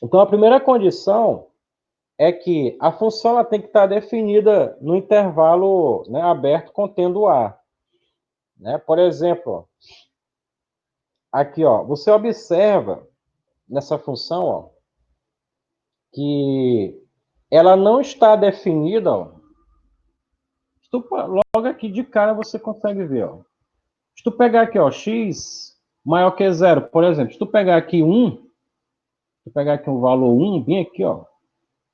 Então, a primeira condição é que a função ela tem que estar definida no intervalo, né, aberto contendo A. Né? Por exemplo, ó, aqui, ó, você observa nessa função, ó, que ela não está definida, ó. Logo aqui de cara você consegue ver, ó. Se tu pegar aqui, ó, x maior que zero, por exemplo, se tu pegar aqui 1, se tu pegar aqui um valor 1, bem aqui, ó,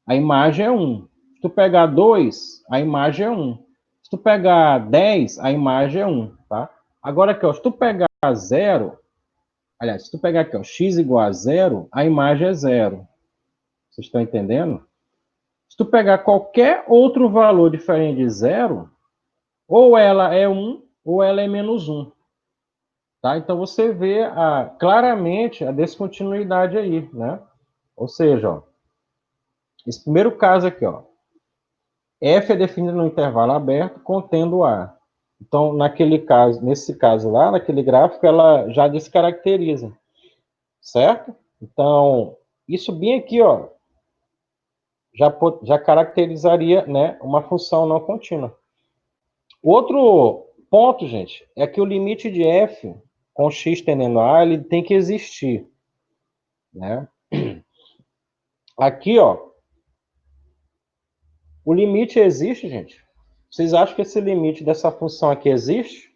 a imagem é 1. Se tu pegar 2, a imagem é 1. Se tu pegar 10, a imagem é 1, tá? Agora aqui, ó, se tu pegar 0, aliás, se tu pegar aqui, ó, x igual a 0, a imagem é 0. Vocês estão entendendo? Se tu pegar qualquer outro valor diferente de 0, ou ela é 1, ou ela é menos 1. Tá? Então, você vê claramente a descontinuidade aí, né? Ou seja, ó, esse primeiro caso aqui, ó, f é definido no intervalo aberto contendo A. Então, nesse caso lá, naquele gráfico, ela já descaracteriza, certo? Então, isso bem aqui, ó, já caracterizaria, né, uma função não contínua. Outro ponto, gente, é que o limite de f com x tendendo a A, ele tem que existir, né? Aqui, ó, o limite existe, gente? Vocês acham que esse limite dessa função aqui existe?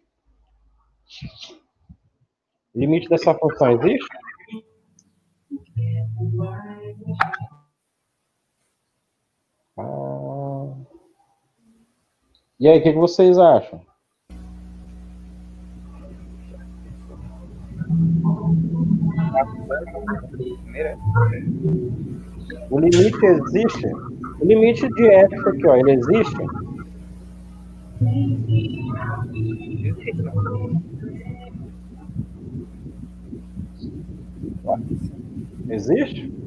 O limite dessa função existe? E aí, o que vocês acham? O limite existe? O limite de f aqui, ó, ele existe? Existe?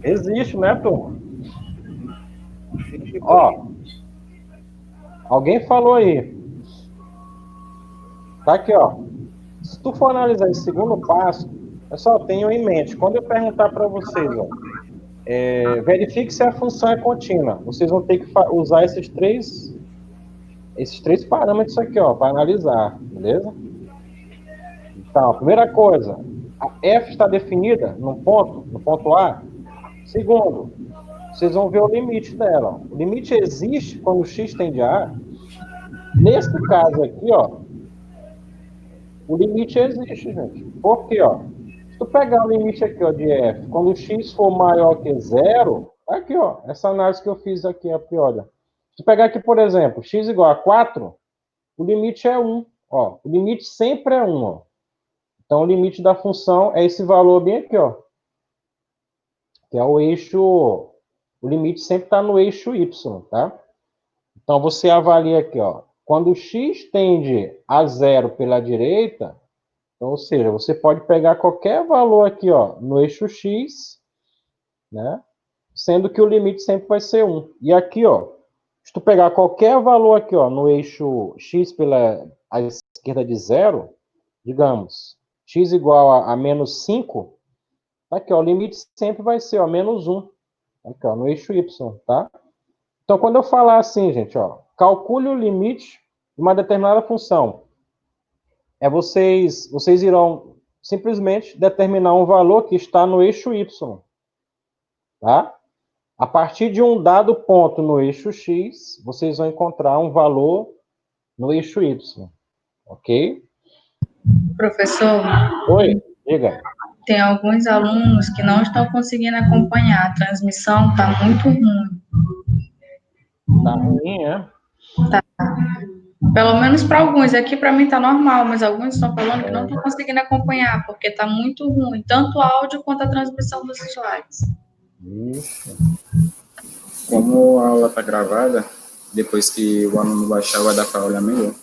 Existe, né, turma? Ó, alguém falou aí. Tá aqui, ó. Se tu for analisar esse segundo passo, pessoal, tenham em mente, quando eu perguntar para vocês, ó, verifique se a função é contínua. Vocês vão ter que usar esses três parâmetros aqui, ó, para analisar, beleza? Então, a primeira coisa, a f está definida no ponto A. Segundo, vocês vão ver o limite dela. Ó. O limite existe quando o x tende a A. Nesse caso aqui, ó, o limite existe, gente. Por quê, ó? Se tu pegar o limite aqui, ó, de f, quando o x for maior que 0, aqui, ó, essa análise que eu fiz aqui a priori. Se tu pegar aqui, por exemplo, x igual a 4, o limite é 1, ó. O limite sempre é 1, ó. Então, o limite da função é esse valor bem aqui, ó. Que é o eixo... O limite sempre está no eixo y, tá? Então, você avalia aqui, ó. Quando o x tende a 0 pela direita, então, ou seja, você pode pegar qualquer valor aqui, ó, no eixo x, né? Sendo que o limite sempre vai ser 1. E aqui, ó, se tu pegar qualquer valor aqui, ó, no eixo x pela esquerda de 0, digamos, x igual a menos 5, aqui, ó, o limite sempre vai ser, ó, menos 1. Aqui, ó, no eixo y, tá? Então, quando eu falar assim, gente, ó, calcule o limite de uma determinada função. Vocês irão simplesmente determinar um valor que está no eixo y, tá? A partir de um dado ponto no eixo x, vocês vão encontrar um valor no eixo y, ok? Professor, Oi, diga. tem alguns alunos que não estão conseguindo acompanhar. A transmissão está muito ruim. Tá ruim, é? Tá. Pelo menos para alguns. Aqui para mim está normal, mas alguns estão falando que não estão conseguindo acompanhar, porque está muito ruim, tanto o áudio quanto a transmissão dos slides. Isso. Como a aula está gravada, depois que o aluno baixar, vai dar para olhar melhor.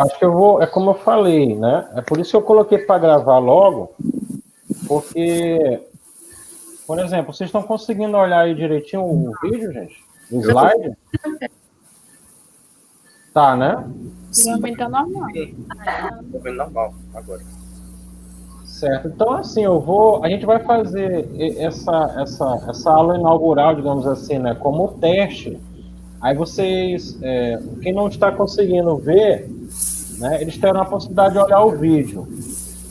Acho que eu vou, é como eu falei, né? É por isso que eu coloquei para gravar logo, porque, por exemplo, vocês estão conseguindo olhar aí direitinho o vídeo, gente? O slide? Tá, né? Também tá normal. Tô vendo normal agora. Certo. Então, assim, a gente vai fazer essa aula inaugural, digamos assim, né? Como teste. Aí vocês, quem não está conseguindo ver, né, eles terão a possibilidade de olhar o vídeo.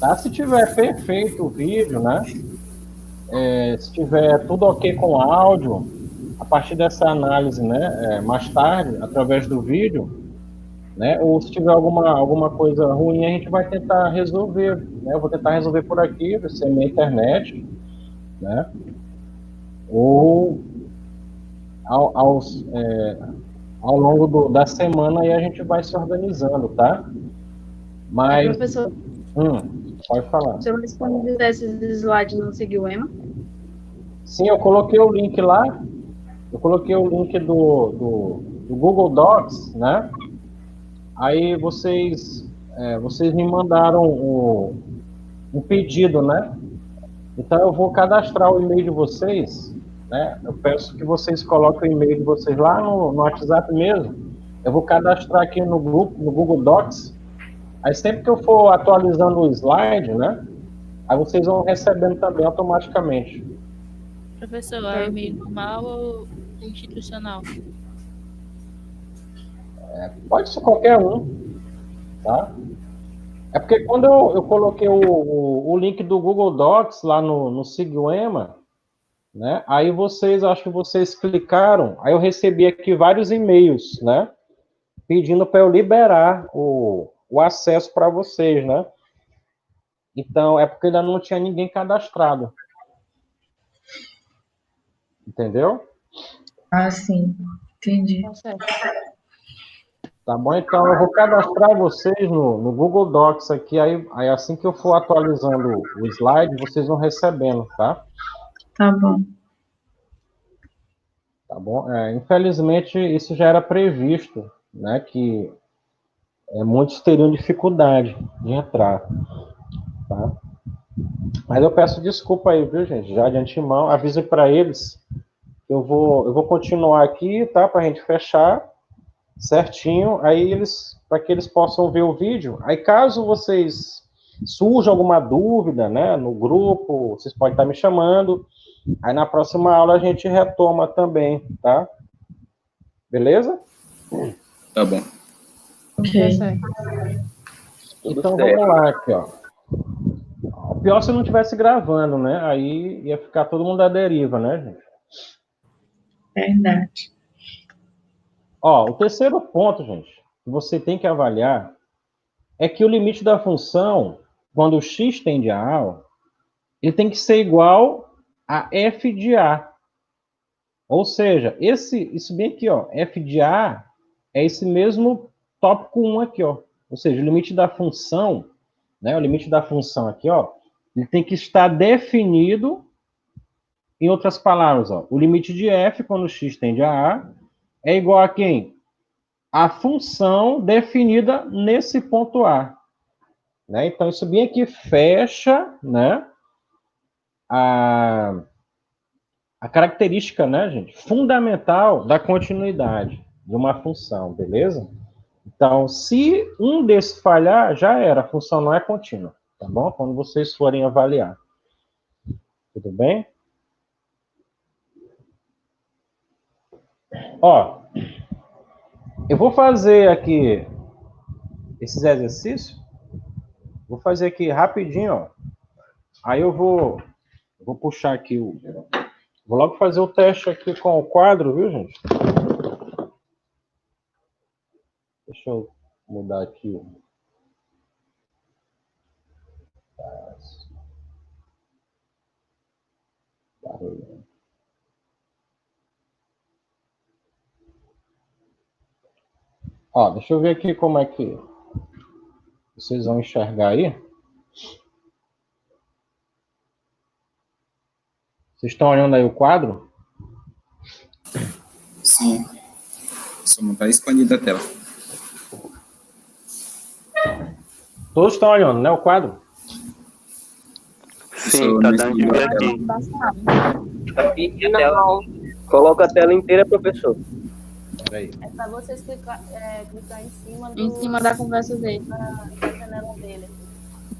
Tá? Se tiver perfeito o vídeo, né, se tiver tudo ok com o áudio, a partir dessa análise, né, mais tarde, através do vídeo, né, ou se tiver alguma coisa ruim, a gente vai tentar resolver. Né, eu vou tentar resolver por aqui, vai ser minha internet, né, ou ao longo da semana aí a gente vai se organizando, tá? Mas... Professor, pode falar. se eu disponibilizar esses slides no SiguEma? Sim, eu coloquei o link lá. Eu coloquei o link do Google Docs, né? Aí vocês me mandaram um pedido, né? Então eu vou cadastrar o e-mail de vocês, né? Eu peço que vocês coloquem o e-mail de vocês lá no WhatsApp mesmo. Eu vou cadastrar aqui no grupo, no Google Docs. Aí sempre que eu for atualizando o slide, né? Aí vocês vão recebendo também automaticamente. Professor, é e-mail normal ou institucional? Pode ser qualquer um, tá? É porque quando eu coloquei o link do Google Docs lá no SiguEma, né? Aí acho que vocês clicaram, aí eu recebi aqui vários e-mails, né? Pedindo para eu liberar o acesso para vocês, né? Então, é porque ainda não tinha ninguém cadastrado. Entendeu? Ah, sim. Entendi. Tá certo. Tá bom? Então, eu vou cadastrar vocês no Google Docs aqui, aí assim que eu for atualizando o slide, vocês vão recebendo, tá? Tá bom. Tá bom? Infelizmente, isso já era previsto, né? Que muitos teriam dificuldade de entrar, tá? Mas eu peço desculpa aí, viu, gente? Já de antemão, avise para eles que eu vou continuar aqui, tá? Para a gente fechar certinho, aí para que eles possam ver o vídeo. Aí caso vocês surja alguma dúvida, né, no grupo, vocês podem estar me chamando. Aí na próxima aula a gente retoma também, tá? Beleza? Tá bom. Ok. Tá certo. Então vamos lá aqui, ó. O pior se não estivesse gravando, né? Aí ia ficar todo mundo à deriva, né, gente? Verdade. Ó, o terceiro ponto, gente, que você tem que avaliar é que o limite da função, quando o x tende a A, ele tem que ser igual a f de A. Ou seja, isso bem aqui, ó, f de A é esse mesmo tópico 1 aqui, ó. Ou seja, o limite da função, né, o limite da função aqui, ó, ele tem que estar definido, em outras palavras, ó, o limite de f, quando x tende a A, é igual a quem? A função definida nesse ponto A. Né? Então, isso bem aqui fecha, né, a característica, né, gente, fundamental da continuidade de uma função, beleza? Então, se um desses falhar, já era, a função não é contínua, tá bom? Quando vocês forem avaliar. Tudo bem? Ó, eu vou fazer aqui esses exercícios, vou fazer aqui rapidinho, ó. Aí eu vou puxar aqui vou logo fazer o teste aqui com o quadro, viu, gente? Deixa eu mudar aqui. Ó, deixa eu ver aqui como é que vocês vão enxergar aí. Vocês estão olhando aí o quadro? Sim. Só não está expandida a tela. Todos estão olhando, né, o quadro? Sim, tá dando de ver aqui. Aqui a tela. Coloca a tela inteira, professor. Peraí. É pra vocês clicar Em cima da conversa dele. da janela dele.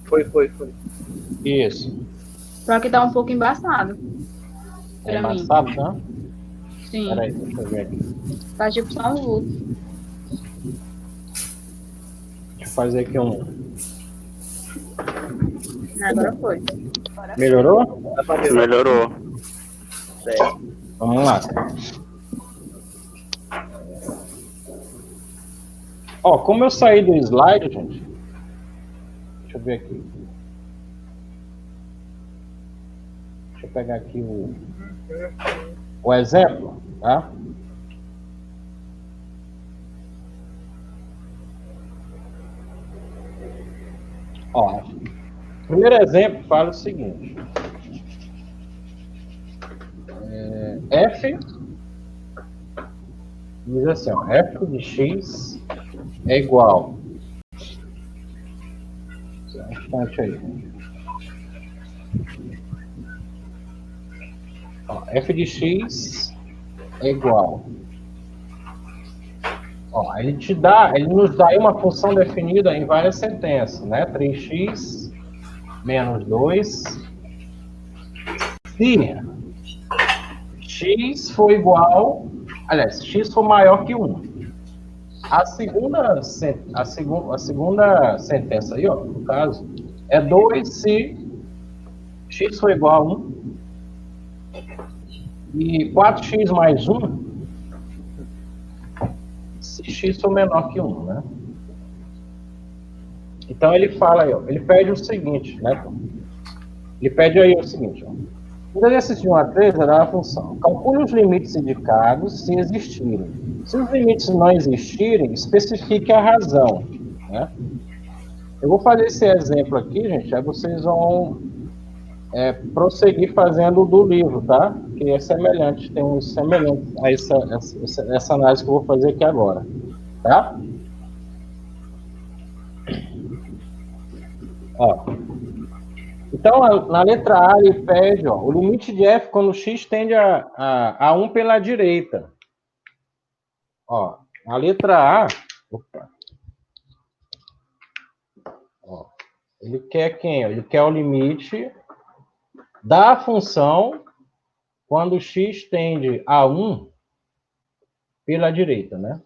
Foi. Isso. Só que tá um pouco embaçado. É Pra mim. embaçado, tá? Sim. Peraí, deixa eu ver aqui. Tá tipo só um vulto. Deixa eu fazer aqui Agora foi. Melhorou? Melhorou. Certo. Vamos lá. Ó, como eu saí do slide, gente, deixa eu ver aqui. Deixa eu pegar aqui o exemplo, tá? Ó, o primeiro exemplo fala o seguinte. F diz assim, ó, f de x é igual. Um instante aí. Ó, f de x é igual. Ó, ele nos dá aí uma função definida em várias sentenças, né? 3x menos 2. Se x for igual, aliás, x for maior que 1. A segunda sentença aí, ó, no caso, é 2 se x for igual a 1 e 4x mais 1 se x for menor que 1, né? Então ele fala aí, ó, ele pede o seguinte, né? Ele pede aí o seguinte, ó. No exercício de 1 a 3, era a função. Calcule os limites indicados se existirem. Se os limites não existirem, especifique a razão, né? Eu vou fazer esse exemplo aqui, gente, aí vocês vão prosseguir fazendo do livro, tá? Que é semelhante, tem um semelhante a essa análise que eu vou fazer aqui agora, tá? Ó. Então, na letra A, ele pede, ó, o limite de f quando x tende a 1 pela direita. Ó, a letra A, opa, ó, ele quer quem? Ele quer o limite da função quando x tende a 1 pela direita, né?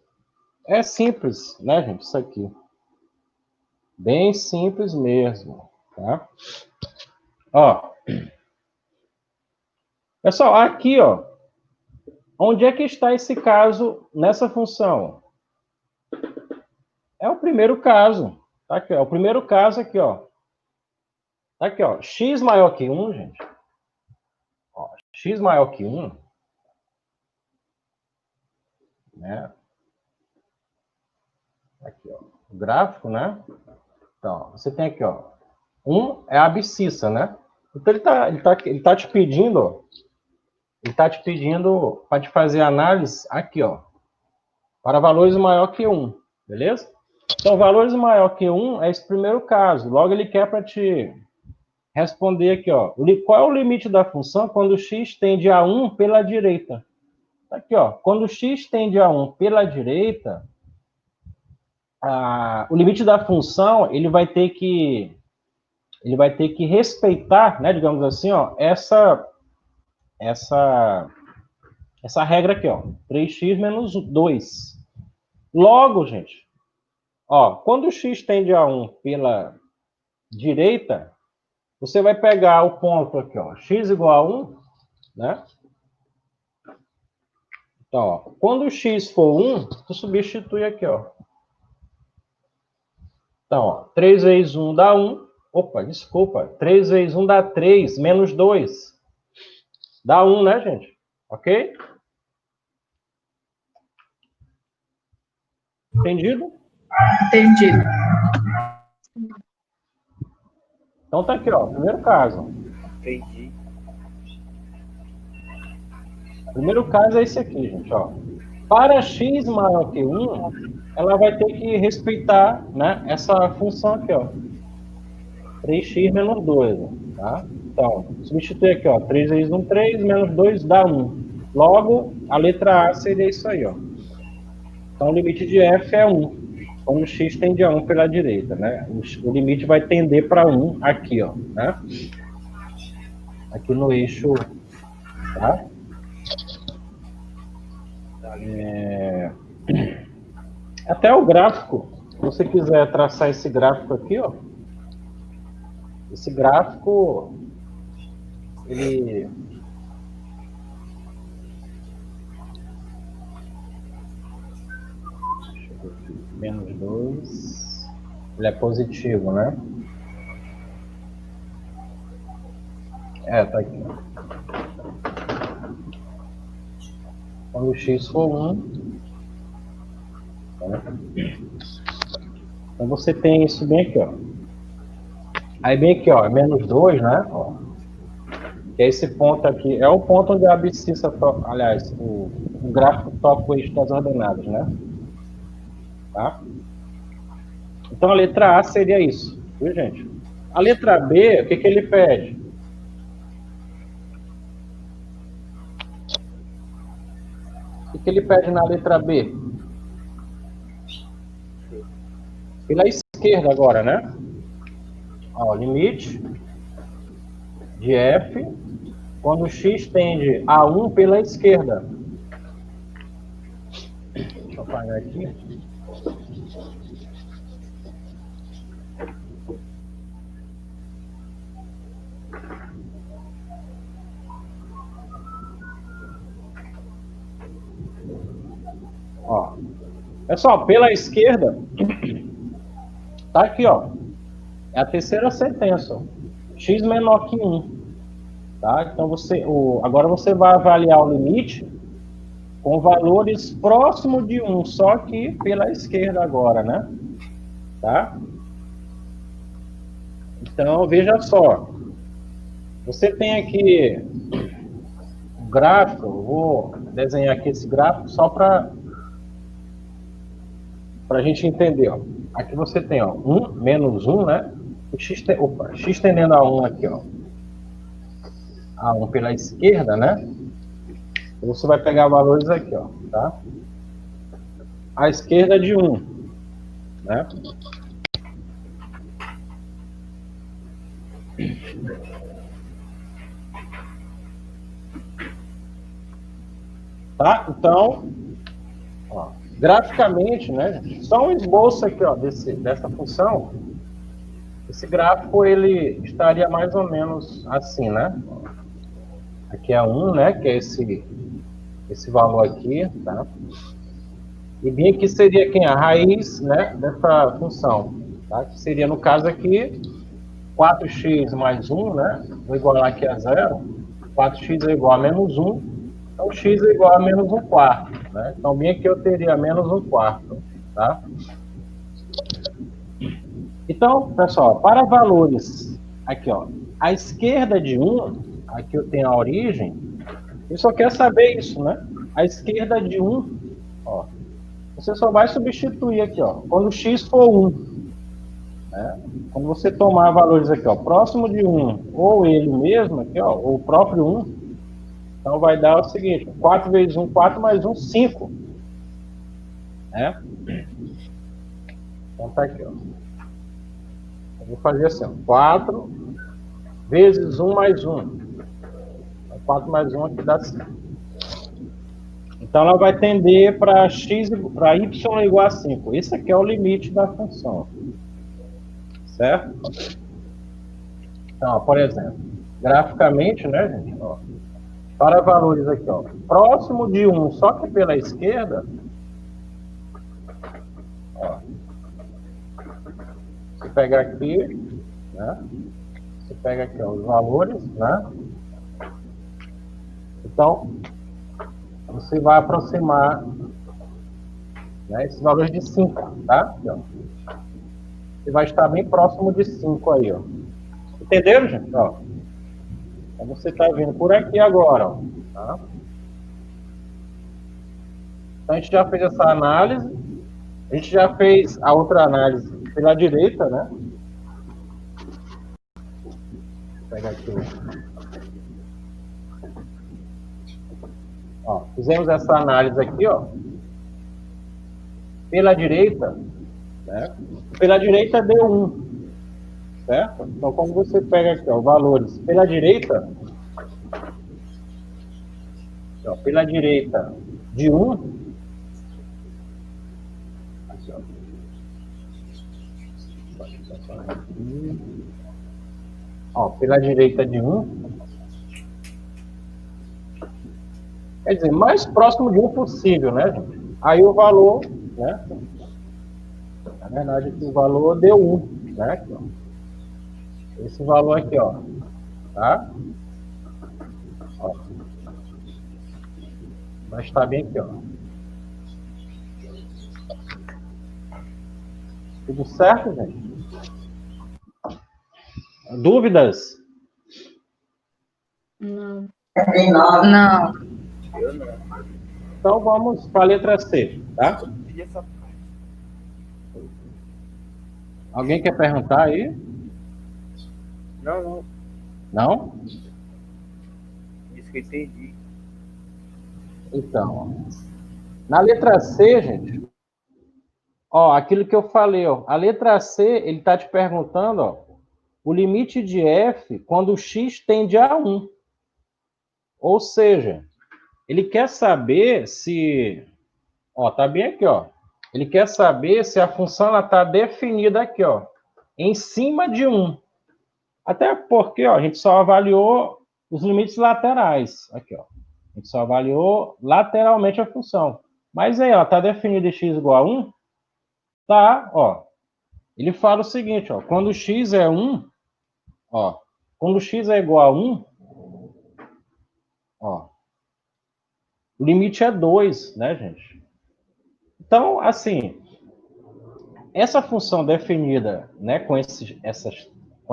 É simples, né, gente? Isso aqui. Bem simples mesmo, tá? Ó. Pessoal, aqui, ó. Onde é que está esse caso nessa função? É o primeiro caso. Tá aqui, ó. O primeiro caso aqui, ó. Tá aqui, ó. X maior que 1, gente. Ó, x maior que 1. Né? Aqui, ó. O gráfico, né? Então, você tem aqui, ó. 1 é a abscissa, né? Então, ele tá te pedindo, ó. Ele tá te pedindo para te fazer análise aqui, ó. Para valores maior que 1. Beleza? Então, valores maior que 1 é esse primeiro caso. Logo, ele quer para te responder aqui, ó. Qual é o limite da função quando x tende a 1 pela direita? Tá aqui, ó. Quando x tende a 1 pela direita, o limite da função, ele vai ter que respeitar, né, digamos assim, ó, essa regra aqui, ó. 3x menos 2. Logo, gente, ó, quando x tende a 1 pela direita, você vai pegar o ponto aqui, ó, x igual a 1, né? Então, ó, quando x for 1, tu substitui aqui, ó. Então, ó, 3 vezes 1 dá 1. Opa, desculpa. 3 vezes 1 dá 3, menos 2. Dá 1, né, gente? Ok? Entendido? Entendido. Então tá aqui, ó, primeiro caso. Entendi. Primeiro caso é esse aqui, gente, ó. Para x maior que 1, ela vai ter que respeitar, né, essa função aqui, ó. 3x menos 2, tá? Então, substitui aqui, ó. 3 vezes 1, 3, menos 2 dá 1. Logo, a letra A seria isso aí, ó. Então, o limite de f é 1. Quando x tende a 1 pela direita, né? O limite vai tender para 1 aqui, ó, né? Aqui no eixo, tá? Até o gráfico, se você quiser traçar esse gráfico aqui, ó. Esse gráfico, ele... Deixa eu ver aqui. Menos 2. Ele é positivo, né? Tá aqui. Quando o x for 1... Então você tem isso bem aqui, ó. Aí bem aqui, ó, menos 2, né? Ó. Que é esse ponto aqui. É o ponto onde a abscissa, aliás, o gráfico toca o eixo das ordenadas, né? Tá? Então a letra A seria isso, viu, gente? A letra B, o que ele pede? O que ele pede na letra B? Pela esquerda agora, né? Ó, limite de f quando x tende a 1 pela esquerda. Deixa eu apagar aqui. Ó. Pessoal, pela esquerda, tá aqui, ó. É a terceira sentença. X menor que 1. Tá? Então, agora você vai avaliar o limite com valores próximos de 1, só que pela esquerda agora, né? Tá? Então, veja só. Você tem aqui um gráfico, eu vou desenhar aqui esse gráfico só para a gente entender. Ó. Aqui você tem 1, menos 1, né? O x, x tendendo a 1 aqui, ó. A 1 pela esquerda, né? Você vai pegar valores aqui, ó, tá? À esquerda de 1, né? Tá? Então, ó, graficamente, né, só um esboço aqui, ó, dessa função. Esse gráfico, ele estaria mais ou menos assim, né? Aqui é 1, né, que é esse valor aqui, tá? E bem aqui seria quem? A raiz, né, dessa função, tá? Que seria, no caso aqui, 4x mais 1, né? Vou igualar aqui a 0. 4x é igual a menos 1. Então, x é igual a menos 1/4, né? Então, bem aqui eu teria menos 1/4, tá? Então, pessoal, para valores, aqui, ó, à esquerda de 1, aqui eu tenho a origem, eu só quero saber isso, né? À esquerda de 1, ó, você só vai substituir aqui, ó, quando x for 1, né? Quando você tomar valores aqui, ó, próximo de 1, ou ele mesmo aqui, ó, ou o próprio 1, então vai dar o seguinte, 4 vezes 1, 4, mais 1, 5, né? Então tá aqui, ó. Eu vou fazer assim, ó, 4 vezes 1 mais 1. 4 mais 1 aqui dá 5. Então, ela vai tender para y igual a 5. Esse aqui é o limite da função. Certo? Então, ó, por exemplo, graficamente, né, gente? Ó, para valores aqui, ó, próximo de 1, só que pela esquerda, ó, você pega aqui, né? Você pega aqui, ó, os valores, né? Então, você vai aproximar, né, esses valores de 5, tá? Aqui, ó. Você vai estar bem próximo de 5 aí, ó. Entenderam, gente? Ó. Então, você está vindo por aqui agora, ó. Tá? Então, a gente já fez essa análise. A gente já fez a outra análise pela direita, né? Vou pegar aqui. Ó, fizemos essa análise aqui, ó. Pela direita, né? Pela direita deu 1, certo? Então, como você pega aqui, ó, valores pela direita, ó, pela direita de 1, aqui, ó, pela direita de 1, quer dizer, mais próximo de 1 possível, né, gente? Aí o valor, né? Na verdade, aqui o valor deu 1, né? Aqui, ó. Esse valor aqui, ó. Tá? Ó. Vai estar bem aqui, ó. Tudo certo, gente? Dúvidas? Não. Não. Então vamos para a letra C, tá? Alguém quer perguntar aí? Não. Não? Isso que eu entendi. Então, ó. Na letra C, gente, ó, aquilo que eu falei, ó, a letra C, ele está te perguntando, ó, o limite de f quando o x tende a 1. Ou seja, ele quer saber se, ó, tá bem aqui, ó. Ele quer saber se a função ela está definida aqui, ó, em cima de 1. Até porque, ó, a gente só avaliou os limites laterais. Aqui, ó. A gente só avaliou lateralmente a função. Mas aí, ela está definida em x igual a 1? Tá, ó. Ele fala o seguinte, ó, quando x é 1, ó, quando x é igual a 1, ó, o limite é 2, né, gente? Então, assim, essa função definida, né, com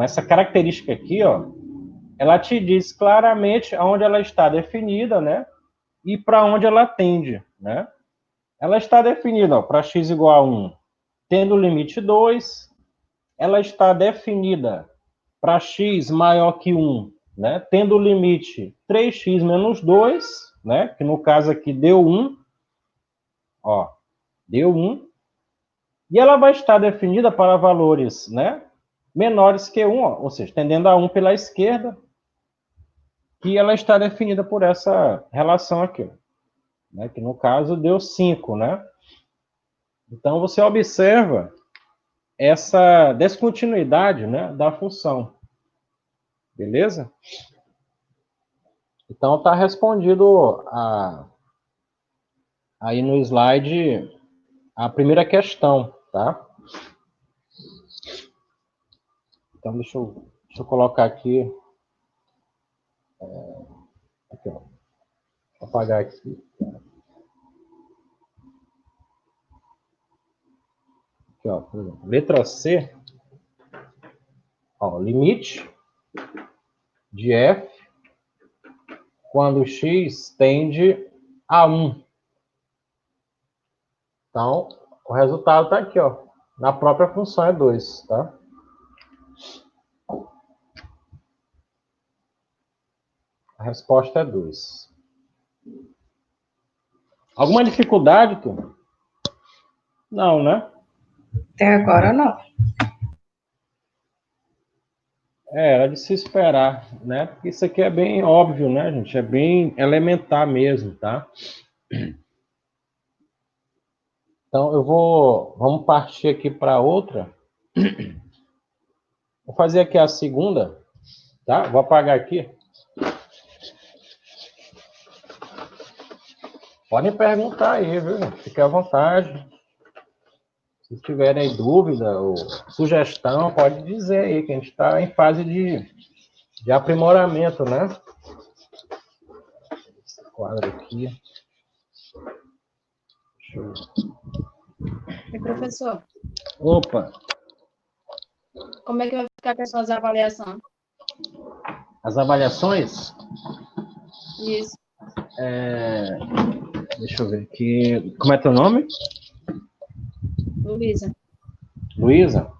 essa característica aqui, ó, ela te diz claramente aonde ela está definida, né, e para onde ela tende, né? Ela está definida para x igual a 1, tendo o limite 2. Ela está definida para x maior que 1, né, tendo o limite 3x menos 2, né, que no caso aqui deu 1, ó, deu 1. E ela vai estar definida para valores, né, menores que 1, ó, ou seja, tendendo a 1 pela esquerda, e ela está definida por essa relação aqui, né, que no caso deu 5, né? Então, você observa essa descontinuidade, né, da função. Beleza? Então, está respondido aí no slide a primeira questão, tá? Então, deixa eu colocar aqui. Aqui, ó. Vou apagar aqui. Aqui, ó, por exemplo, letra C, ó, limite de f quando x tende a 1. Então, o resultado está aqui, ó, na própria função é 2, tá? A resposta é 2. Alguma dificuldade, turma? Não, né? Até agora não. Era de se esperar, né? Porque isso aqui é bem óbvio, né, gente? É bem elementar mesmo, tá? Então, vamos partir aqui para outra. Vou fazer aqui a segunda, tá? Vou apagar aqui. Podem perguntar aí, viu? Fique à vontade. Se tiverem aí dúvida ou sugestão, pode dizer aí, que a gente está em fase de aprimoramento, né? Esse quadro aqui. Deixa eu... E professor, Opa! como é que vai ficar com as avaliações? As avaliações? Isso. Deixa eu ver aqui. Como é teu nome? Luísa. Luísa?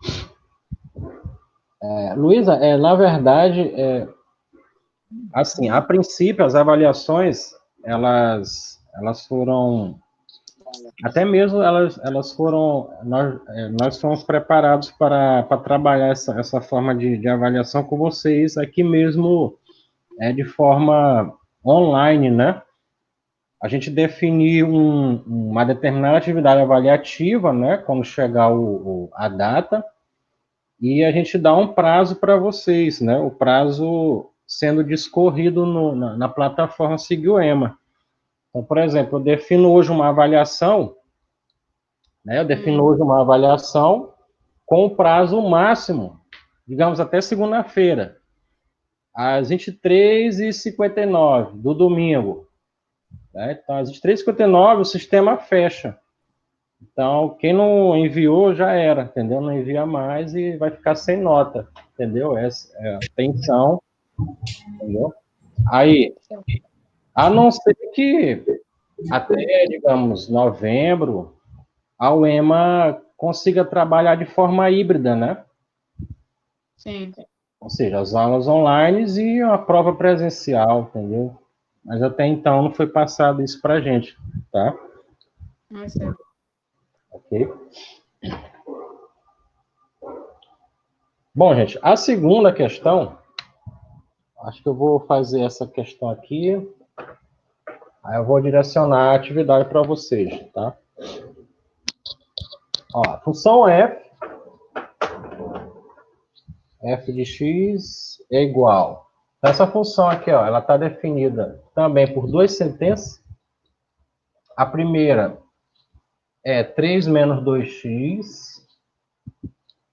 Luísa, na verdade, assim, a princípio, as avaliações, elas foram, até mesmo elas foram, nós fomos preparados para trabalhar essa forma de avaliação com vocês aqui mesmo, de forma online, né? A gente definir uma determinada atividade avaliativa, né, quando chegar a data, e a gente dá um prazo para vocês, né, o prazo sendo discorrido na plataforma SiguEma. Então, por exemplo, eu defino hoje uma avaliação, né, com o prazo máximo, digamos, até segunda-feira, às 23h59 do domingo. Né? Então, às 23h59, o sistema fecha. Então, quem não enviou já era, entendeu? Não envia mais e vai ficar sem nota, entendeu? Essa é a intenção, entendeu? Aí, a não ser que até, digamos, novembro, a UEMA consiga trabalhar de forma híbrida, né? Sim. Ou seja, as aulas online e a prova presencial, entendeu? Mas até então não foi passado isso para a gente, tá? Certo. Ok? Bom, gente, a segunda questão, acho que eu vou fazer essa questão aqui, aí eu vou direcionar a atividade para vocês, tá? Ó, a função f de x é igual. Essa função aqui, ó, ela está definida também por duas sentenças. A primeira é 3 menos 2x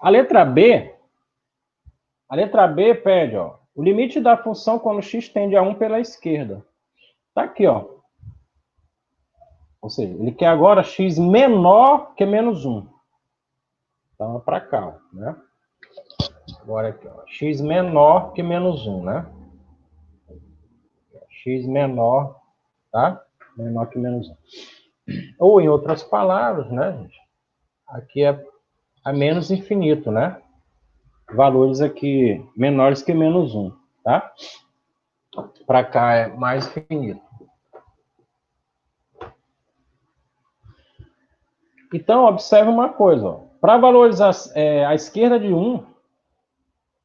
A letra B pede, ó, o limite da função quando x tende a 1 pela esquerda. Tá aqui, ó. Ou seja, ele quer agora x menor que menos 1. Então, para cá, ó, né? Agora aqui, ó, x menor que menos 1, né? X menor, tá? Menor que menos 1. Ou, em outras palavras, né, gente? Aqui é menos infinito, né? Valores aqui menores que menos 1, tá? Para cá é mais infinito. Então, observe uma coisa. Para valorizar a esquerda de 1,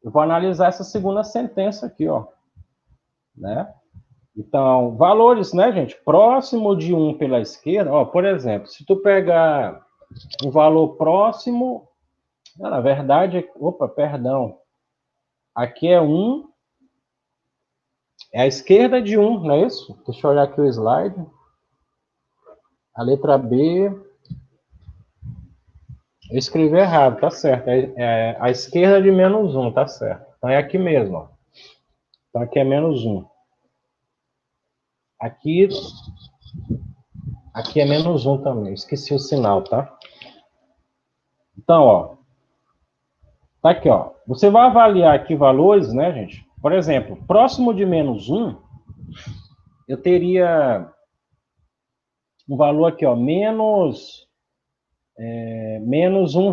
eu vou analisar essa segunda sentença aqui, ó. Né? Então, valores, né, gente? Próximo de 1 pela esquerda, ó, por exemplo, se tu pegar um valor próximo, na verdade, opa, perdão, aqui é 1, é a esquerda de 1, não é isso? Deixa eu olhar aqui o slide. A letra B, eu escrevi errado, tá certo, é a esquerda de menos 1, tá certo. Então é aqui mesmo, ó. Então aqui é menos 1. Aqui é menos 1 também, esqueci o sinal, tá? Então, ó, tá aqui, ó. Você vai avaliar aqui valores, né, gente? Por exemplo, próximo de menos 1, eu teria um valor aqui, ó, menos 1,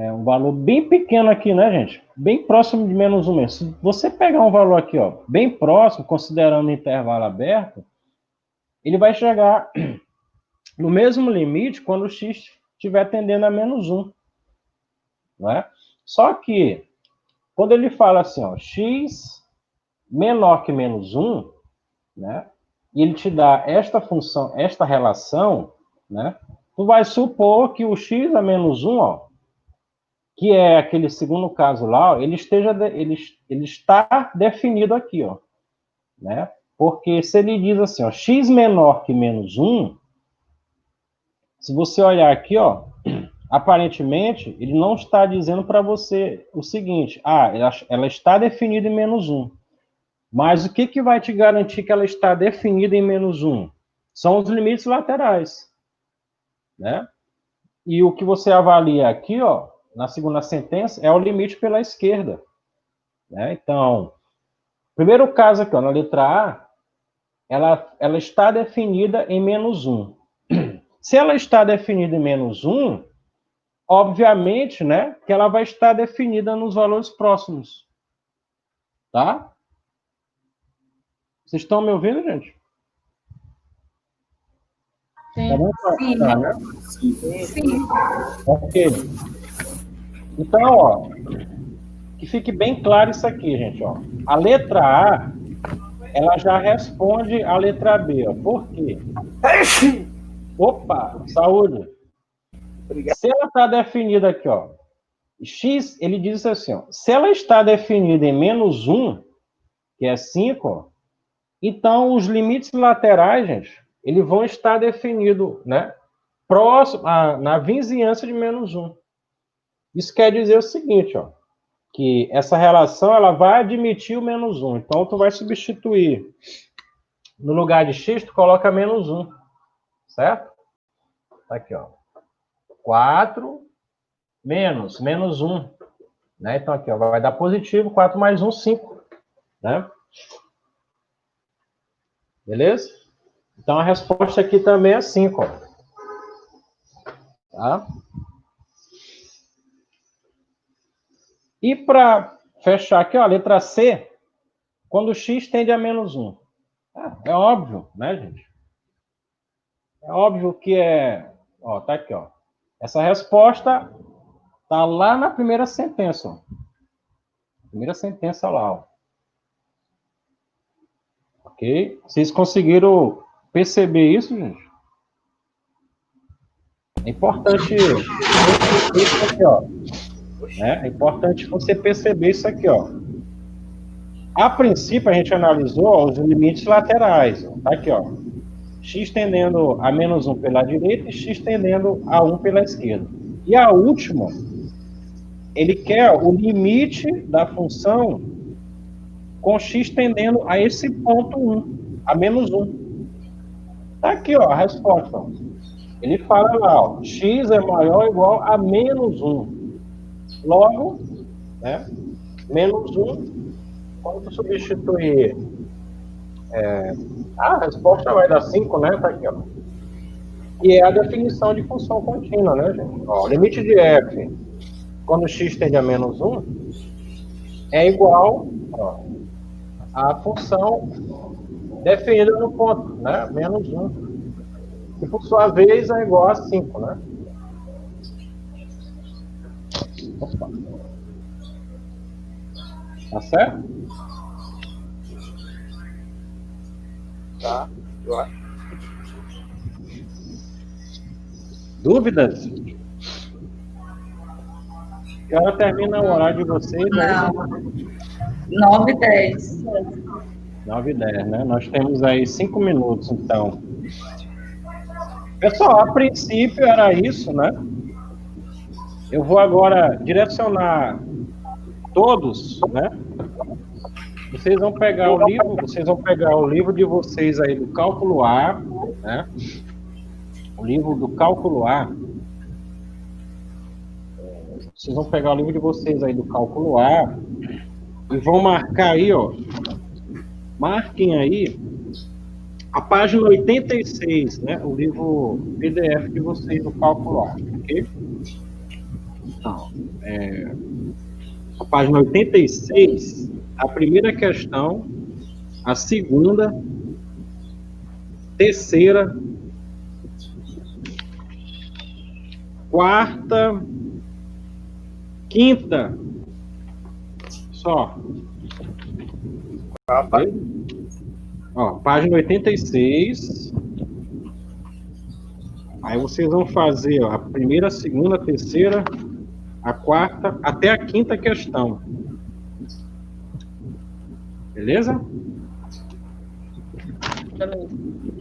um valor bem pequeno aqui, né, gente? Bem próximo de menos 1 mesmo. Se você pegar um valor aqui, ó, bem próximo, considerando o intervalo aberto, ele vai chegar no mesmo limite quando o x estiver tendendo a menos 1. Não é? Só que, quando ele fala assim, ó, x menor que menos 1, né? E ele te dá esta função, esta relação, né? Tu vai supor que o x a menos 1, ó, que é aquele segundo caso lá, ó, ele está definido aqui, ó, né? Porque se ele diz assim, ó, x menor que menos 1, se você olhar aqui, ó, aparentemente, ele não está dizendo para você o seguinte, ela está definida em menos 1. Mas o que vai te garantir que ela está definida em menos 1? São os limites laterais, né? E o que você avalia aqui, ó, na segunda sentença, é o limite pela esquerda, né? Então, primeiro caso aqui, ó, na letra A, ela está definida em menos 1. Se ela está definida em menos 1, obviamente, né, que ela vai estar definida nos valores próximos, tá? Vocês estão me ouvindo, gente? Sim. Tá bom? Sim. Tá, né? Sim. Ok. Então, ó, que fique bem claro isso aqui, gente, ó. A letra A, ela já responde a letra B, ó. Por quê? Opa, saúde. Obrigado. Se ela está definida aqui, ó, x, ele diz assim, ó, se ela está definida em menos 1, que é 5, ó, então os limites laterais, gente, eles vão estar definidos, né, próximo, na vizinhança de menos 1. Isso quer dizer o seguinte, ó, que essa relação, ela vai admitir o menos 1. Então, tu vai substituir, no lugar de x, tu coloca menos 1, certo? Tá aqui, ó. 4 menos 1, né? Então, aqui, ó, vai dar positivo, 4 mais 1, 5, né? Beleza? Então, a resposta aqui também é 5, ó. Tá? E para fechar aqui, ó, a letra C, quando x tende a menos 1. É óbvio, né, gente? É óbvio que é... Ó, tá aqui, ó. Essa resposta tá lá na primeira sentença, ó. Primeira sentença lá, ó. Ok? Vocês conseguiram perceber isso, gente? É importante isso aqui, ó. Né? É importante você perceber isso aqui, ó. A princípio, a gente analisou, ó, os limites laterais. Ó. Tá aqui, ó. x tendendo a menos 1 pela direita e x tendendo a 1 pela esquerda. E a última, ele quer o limite da função com x tendendo a esse ponto 1, a menos 1. Tá aqui, ó, a resposta. Ele fala lá, ó, x é maior ou igual a menos 1. Logo, né, menos 1, quando tu substituir, a resposta vai dar 5, né? Tá aqui, ó. E é a definição de função contínua, né, gente? Ó, o limite de f, quando x tende a menos 1, é igual, ó, à função definida no ponto, né? Menos 1. Que, por sua vez, é igual a 5, né? Opa. Tá certo? Tá, eu acho. Dúvidas? Que hora termina o horário de vocês? Não. 9h10. 9h10, né? Nós temos aí 5 minutos, então. Pessoal, a princípio era isso, né? Eu vou agora direcionar todos, né? Vocês vão pegar o livro de vocês aí do cálculo A, né? O livro do cálculo A. Vocês vão pegar o livro de vocês aí do cálculo A e vão marcar aí, ó. Marquem aí a página 86, né? O livro PDF de vocês do cálculo A, ok? Então, a página 86, a primeira questão, a segunda, terceira, quarta, quinta, só. Ó, página 86. Aí vocês vão fazer, ó, a primeira, a segunda, a terceira, a quarta, até a quinta questão. Beleza?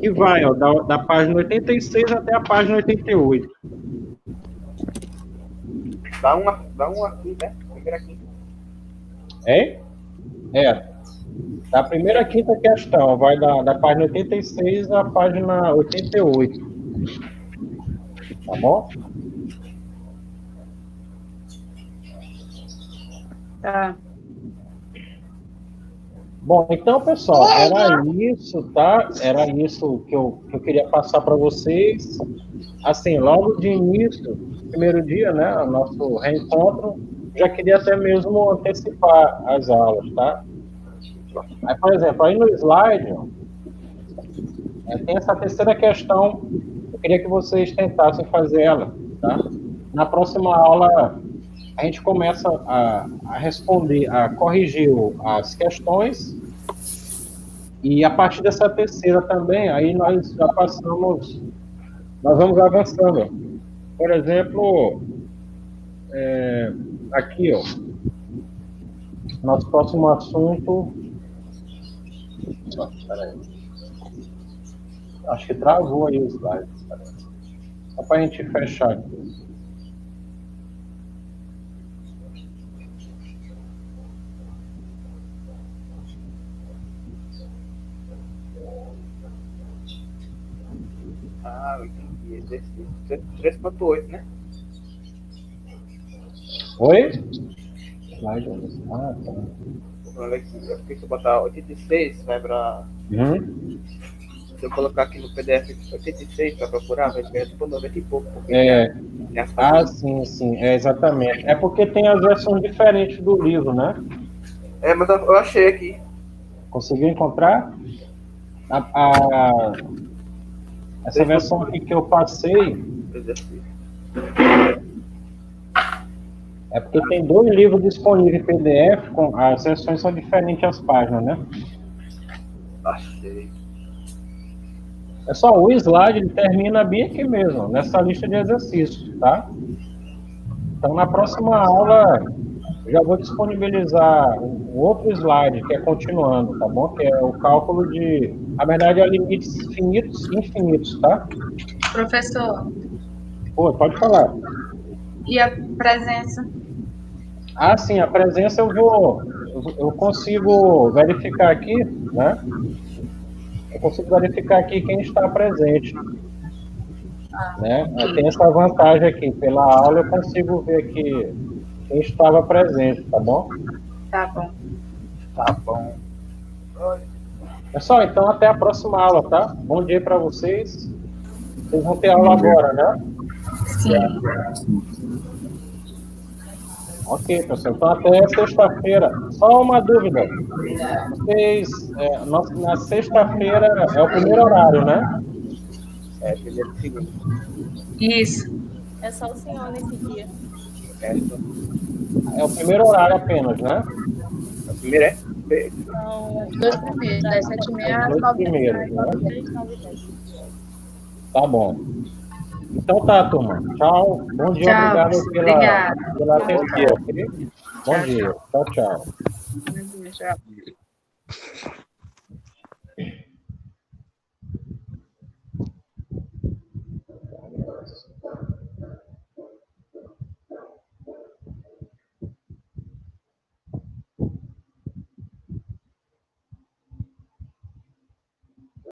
E vai, ó, da página 86 até a página 88. Dá um aqui, né? Primeira aqui. Da primeira à quinta questão, vai da página 86 à página 88. Tá bom? Tá. Bom, então, pessoal, era isso, tá? Era isso que eu queria passar para vocês. Assim, logo de início, primeiro dia, né, o nosso reencontro, já queria até mesmo antecipar as aulas, tá? Aí, por exemplo, aí no slide, tem essa terceira questão, eu queria que vocês tentassem fazer ela, tá? Na próxima aula, a gente começa a responder, a corrigir as questões, e a partir dessa terceira também, aí nós já passamos, nós vamos avançando. Por exemplo, aqui, ó, nosso próximo assunto, peraí, acho que travou aí o slide, só para a gente fechar aqui. Ah, eu entendi. Exercício 3.8, né? Oi? Slide. Ah, tá. Se eu botar 86, vai para... Se eu colocar aqui no PDF 86 para procurar, vai ver por 90 e pouco. Sim, exatamente. É porque tem as versões diferentes do livro, né? Mas eu achei aqui. Conseguiu encontrar? Essa versão aqui que eu passei é porque tem 2 livros disponíveis em PDF, as versões são diferentes as páginas, né? Achei. É só o slide, ele termina bem aqui mesmo, nessa lista de exercícios, tá? Então, na próxima aula, já vou disponibilizar o outro slide, que é continuando, tá bom? Que é o cálculo de, na verdade, é limites finitos e infinitos, tá? Professor, Pô, pode falar. e a presença? Ah, sim, a presença eu consigo verificar aqui, né? Eu consigo verificar aqui quem está presente. Né? Tem essa vantagem aqui, pela aula eu consigo ver aqui quem estava presente, tá bom? Tá bom. Tá bom. Pessoal, então até a próxima aula, tá? Bom dia para vocês. Vocês vão ter aula agora, né? Sim. Ok, pessoal. Então até sexta-feira. Só uma dúvida. Vocês, na sexta-feira é o primeiro horário, né? É, primeiro e segundo. Isso. É só o senhor nesse dia. É o primeiro horário apenas, né? O primeiro é? São Dois primeiros, das 7h30 às Dois 9h. primeiros, né? 9 e 10. Tá bom. Então tá, turma. Tchau. Bom dia, Tchau. obrigado pela atenção. Ok? Bom dia. Tchau, tchau. Tchau.